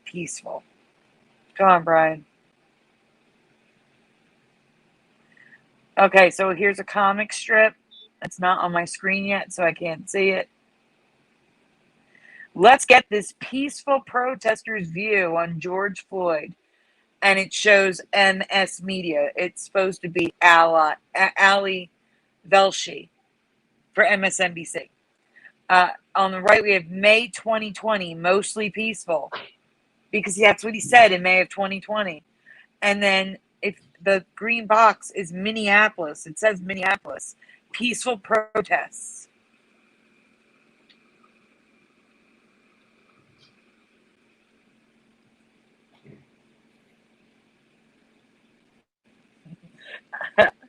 Peaceful. Come on, Brian. Okay, so here's a comic strip. It's not on my screen yet, so I can't see it. Let's get this peaceful protester's view on George Floyd. And it shows MS Media. It's supposed to be Ali Velshi for MSNBC. On the right, we have May 2020, mostly peaceful. Because that's what he said in May of 2020. And then if the green box is Minneapolis, it says Minneapolis. Peaceful protests.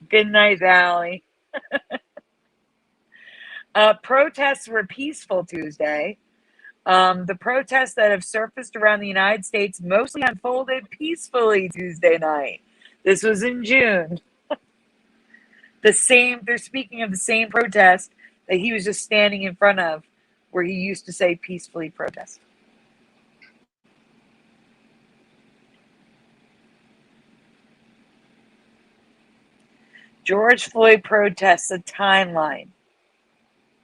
Good night, Allie. Protests were peaceful Tuesday. The protests that have surfaced around the United States mostly unfolded peacefully Tuesday night. This was in June. They're speaking of the same protest that he was just standing in front of, where he used to say peacefully protest. George Floyd protests, a timeline.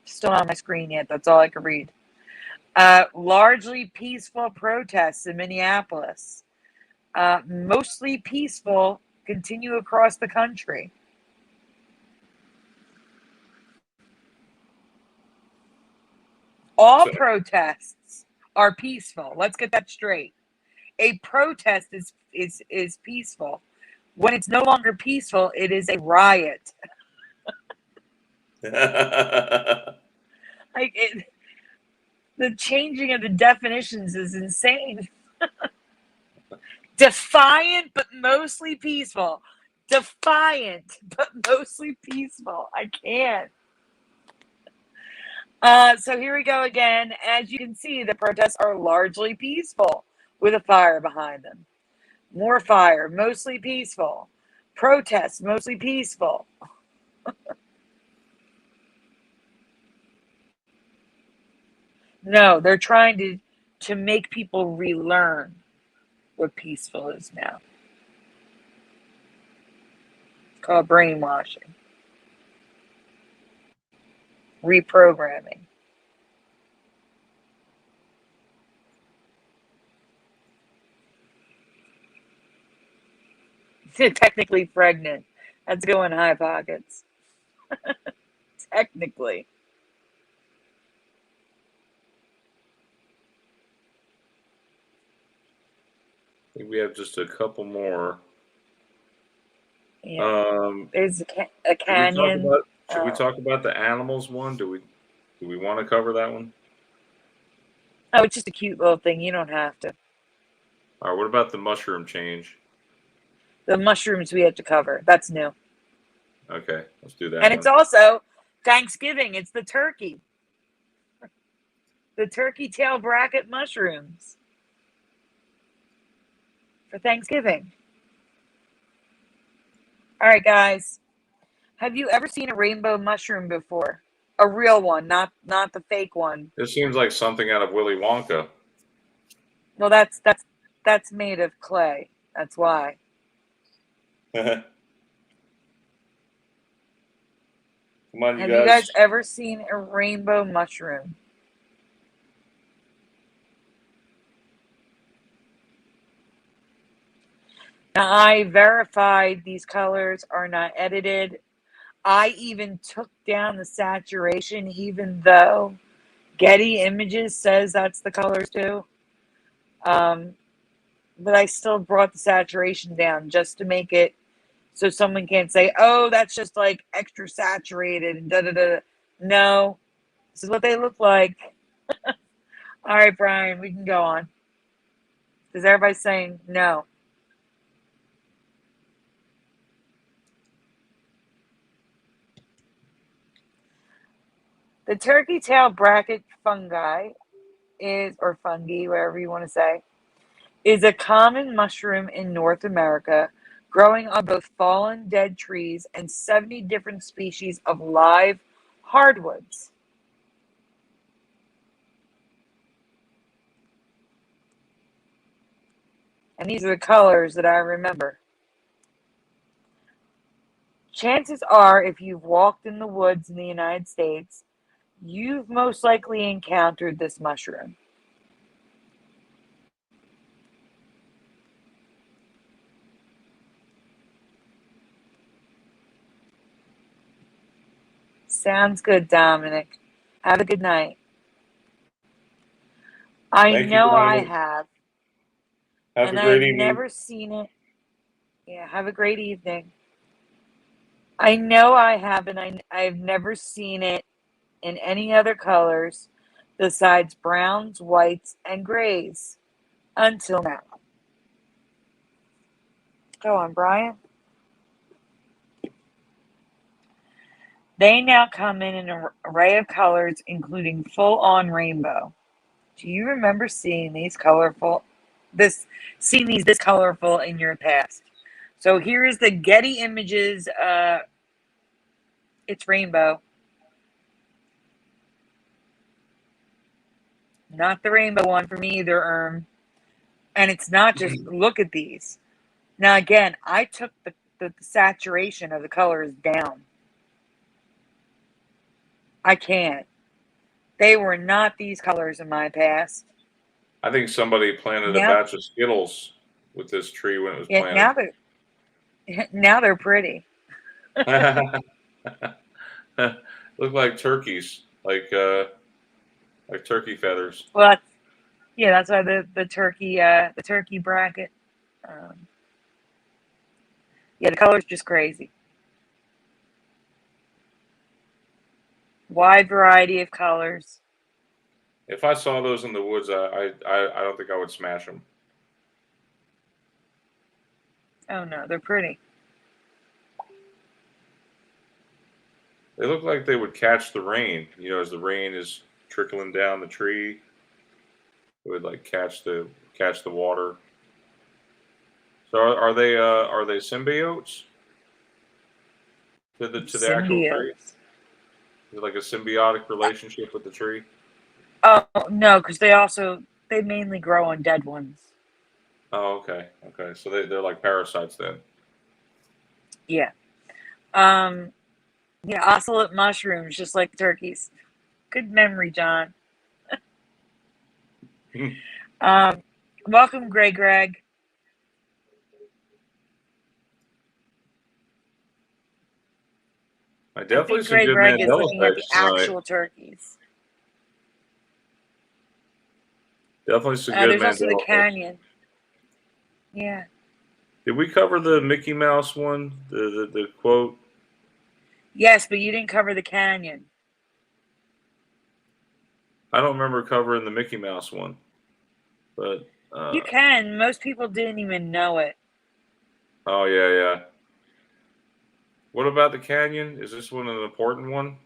Still not on my screen yet. That's all I can read. Largely peaceful protests in Minneapolis. Mostly peaceful, continue across the country. All protests are peaceful. Let's get that straight. A protest is peaceful. When it's no longer peaceful, it is a riot. Like the changing of the definitions is insane. Defiant, but mostly peaceful. Defiant, but mostly peaceful. I can't. So here we go again. As you can see, the protests are largely peaceful with a fire behind them. More fire, mostly peaceful. Protests, mostly peaceful. No, they're trying to make people relearn what peaceful is now. It's called brainwashing. Reprogramming. Technically pregnant. That's going high pockets. Technically. I think we have just a couple more. Yeah. There's a canyon. Should we talk about the animals one? Do we want to cover that one? Oh, it's just a cute little thing. You don't have to. All right. What about the mushroom change? The mushrooms we have to cover. That's new. Okay, let's do that. And it's also Thanksgiving. It's the turkey. The turkey tail bracket mushrooms for Thanksgiving. All right, guys. Have you ever seen a rainbow mushroom before? A real one, not the fake one. This seems like something out of Willy Wonka. Well, that's made of clay. That's why. Come on, Have you guys ever seen a rainbow mushroom? Now, I verified these colors are not edited. I even took down the saturation, even though Getty Images says that's the colors too. But I still brought the saturation down just to make it so someone can't say, oh, that's just like extra saturated and da-da-da. No, this is what they look like. All right, Brian, we can go on. Because everybody's saying no. The turkey tail bracket fungi or fungi, whatever you want to say, is a common mushroom in North America, growing on both fallen dead trees and 70 different species of live hardwoods. And these are the colors that I remember. Chances are, if you've walked in the woods in the United States, you've most likely encountered this mushroom. Sounds good, Dominic. Have a good night. I know I have. Have a great evening. Never seen it. Yeah, have a great evening. I know I have, and I've never seen it in any other colors besides browns, whites, and grays until now. Go on, Brian. They now come in an array of colors, including full-on rainbow. Do you remember seeing these this colorful in your past? So here is the Getty Images. It's rainbow. Not the rainbow one for me either, And it's not just, look at these. Now, again, I took the saturation of the color is down. I can't. They were not these colors in my past. I think somebody planted a Now, batch of Skittles with this tree when it was yeah, planted. now they're pretty. Look like turkeys, like turkey feathers. Well, that's why the turkey bracket. Yeah, the color's just crazy. Wide variety of colors. If I saw those in the woods, I don't think I would smash them. Oh no, they're pretty. They look like they would catch the rain. You know, as the rain is trickling down the tree, it would like catch the water. So are they symbiotes to the actual tree? Symbiotes. Is it like a symbiotic relationship with the tree? Oh no, because they mainly grow on dead ones. Oh, okay. So they're like parasites then. Yeah. Yeah, ocelot mushrooms, just like turkeys. Good memory, John. Welcome, Greg. I I definitely think some good Greg is Mandela looking at the effects tonight. actual turkeys. Definitely some good There's also the Mandela effects. canyon. Yeah. Did we cover the Mickey Mouse one? The quote? Yes, but you didn't cover the canyon. I don't remember covering the Mickey Mouse one, but You can. Most people didn't even know it. oh yeah. What about the canyon? Is this one an important one?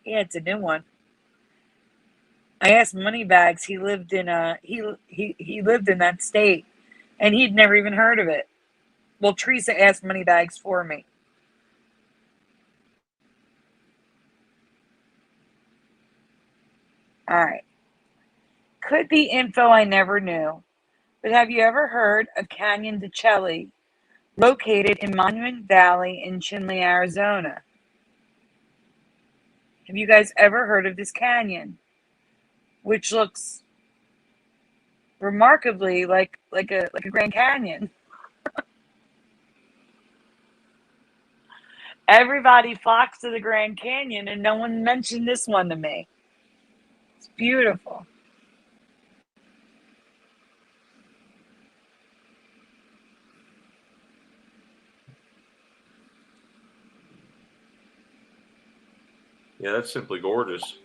Yeah, it's a new one. I asked Moneybags. He lived in he lived in that state, and he'd never even heard of it. Well, Teresa asked Moneybags for me. All right. Could be info I never knew, but have you ever heard of Canyon de Chelly, located in Monument Valley in Chinle, Arizona? Have you guys ever heard of this canyon, which looks remarkably like a Grand Canyon? Everybody flocks to the Grand Canyon, and no one mentioned this one to me. It's beautiful. Yeah, that's simply gorgeous.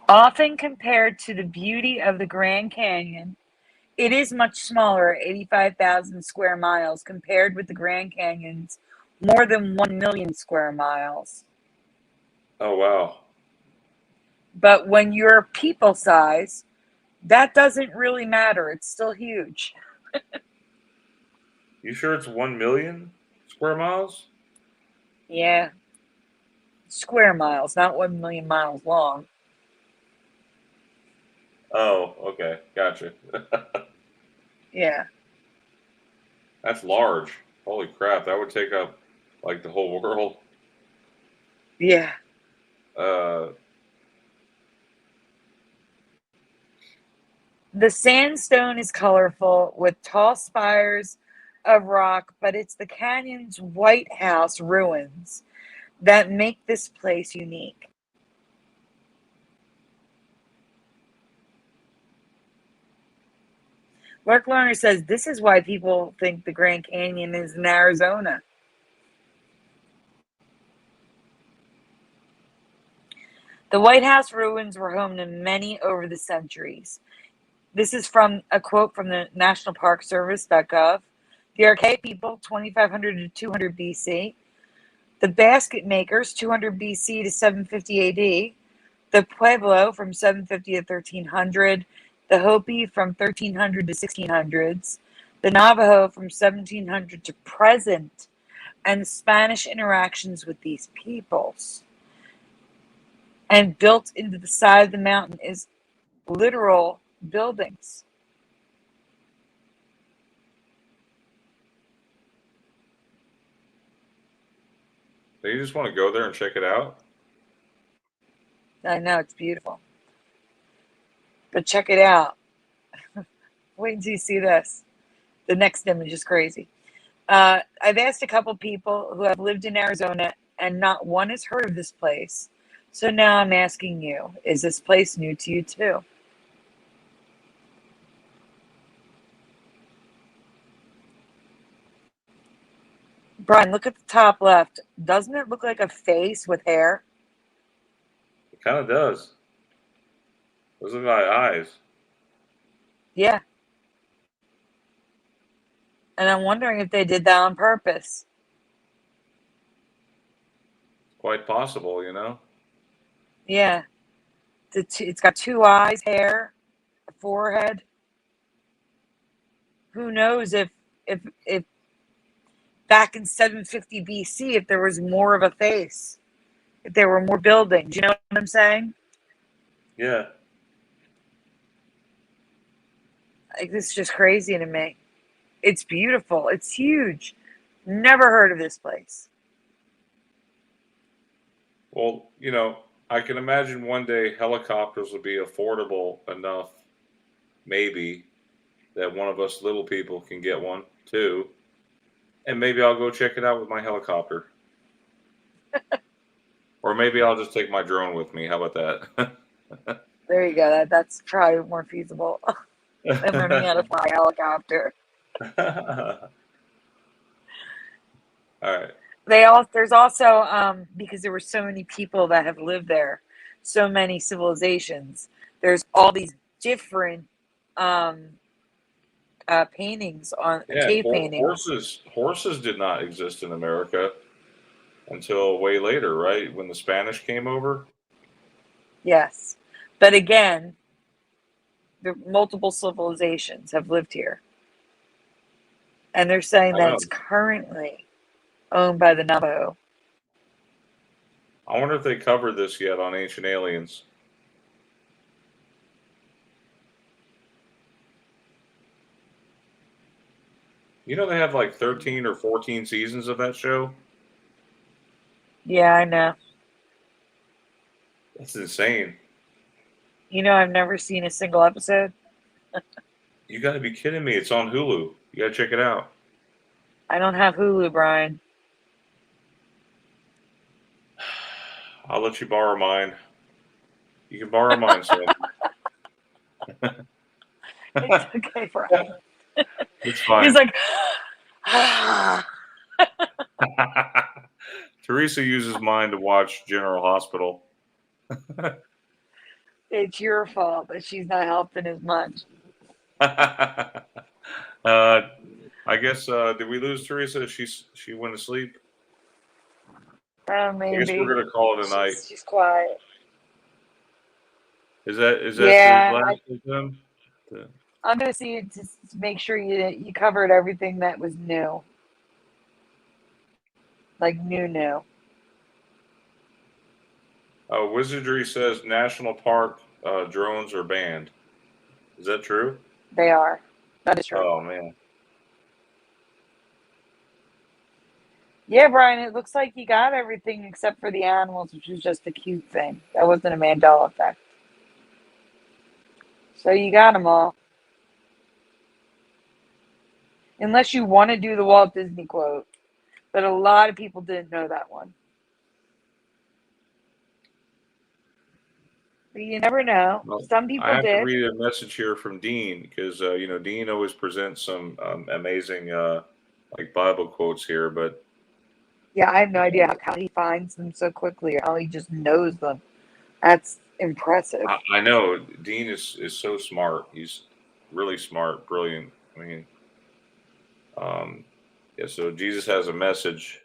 Often compared to the beauty of the Grand Canyon, it is much smaller at 85,000 square miles compared with the Grand Canyon's more than 1 million square miles. Oh wow. But when you're people size, that doesn't really matter. It's still huge. You sure it's 1 million square miles? Yeah. Square miles, not 1 million miles long. Oh, okay, gotcha. Yeah. That's large. Holy crap, that would take up like the whole world. Yeah. The sandstone is colorful with tall spires of rock, but it's the canyon's White House ruins that make this place unique. Mark Lerner says this is why people think the Grand Canyon is in Arizona. The White House ruins were home to many over the centuries. This is from a quote from the National Park Service.gov. The archaic people, 2500 to 200 BC. The basket makers, 200 BC to 750 AD. The Pueblo from 750 to 1300. The Hopi from 1300 to 1600s. The Navajo from 1700 to present. And Spanish interactions with these peoples. And built into the side of the mountain is literal buildings. Do you just want to go there and check it out? I know, it's beautiful. But check it out. Wait until you see this. The next image is crazy. I've asked a couple people who have lived in Arizona, and not one has heard of this place. So now I'm asking you, is this place new to you too? Brian, look at the top left. Doesn't it look like a face with hair? It kind of does. Those are my eyes. Yeah. And I'm wondering if they did that on purpose. Quite possible, you know? Yeah. It's got two eyes, hair, a forehead. Who knows if back in 750 BC, if there was more of a face, if there were more buildings. You know what I'm saying? Yeah. Like, this is just crazy to me. It's beautiful. It's huge. Never heard of this place. Well, you know, I can imagine one day helicopters will be affordable enough, maybe, that one of us little people can get one too. And maybe I'll go check it out with my helicopter. Or maybe I'll just take my drone with me. How about that? There you go. That's probably more feasible than learning how to fly a helicopter. All right. There's also because there were so many people that have lived there, so many civilizations. There's all these different paintings on Yeah, cave paintings. horses did not exist in America until way later, right? When the Spanish came over. Yes, but again, the multiple civilizations have lived here, and they're saying I that know. it's currently owned by the Navajo. I wonder if they covered this yet on Ancient Aliens. You know they have like 13 or 14 seasons of that show? Yeah, I know. That's insane. You know, I've never seen a single episode. You got to be kidding me. It's on Hulu. You got to check it out. I don't have Hulu, Brian. I'll let you borrow mine. You can borrow mine, son. It's okay, Brian. It's fine. He's like, Teresa uses mine to watch General Hospital. it's your fault that she's not helping as much. I guess did we lose Teresa? She went to sleep. Maybe. I guess we're gonna call it a night. She's quiet. Is that Yeah, the last of them? I'm gonna see to make sure you covered everything that was new, like new. Wizardry says National Park drones are banned. Is that true? They are. That is true. Oh man. Yeah, Brian. It looks like you got everything except for the animals, which was just a cute thing. That wasn't a Mandela effect. So you got them all. Unless you want to do the Walt Disney quote. But a lot of people didn't know that one. But you never know. Well, Some people I have did. to read a message here from Dean because you know Dean always presents some amazing like Bible quotes here, but Yeah, I have no idea how he finds them so quickly or how he just knows them. That's impressive. I know Dean is so smart. He's really smart, brilliant. I mean, yeah. So Jesus has a message.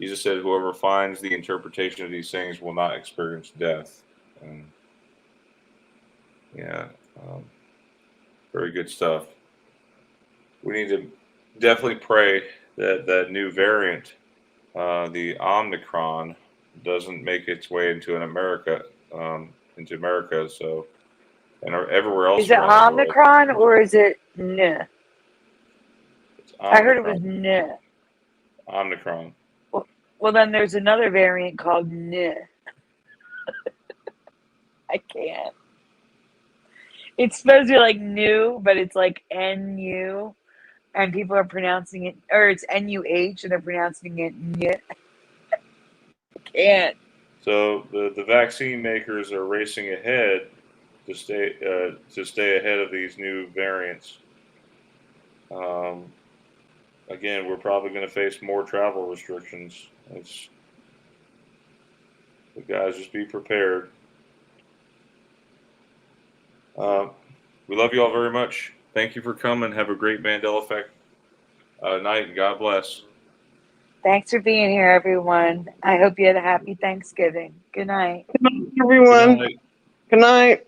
Jesus said, "Whoever finds the interpretation of these things will not experience death." And yeah, very good stuff. We need to definitely pray that that new variant, the Omicron, doesn't make its way into America. So and everywhere else Is it around the world. Omicron or is it N? It's I heard it was Omicron. N. Omicron. Well, then there's another variant called N. I can't. It's supposed to be like new, but it's like NU, and people are pronouncing it, or it's NUH, and they're pronouncing it N. I can't. So the vaccine makers are racing ahead to stay ahead of these new variants. Again, we're probably going to face more travel restrictions. Guys, just be prepared. We love you all very much. Thank you for coming. Have a great Mandela Effect night, and God bless. Thanks for being here, everyone. I hope you had a happy Thanksgiving. Good night. Everyone. Good night. Good night.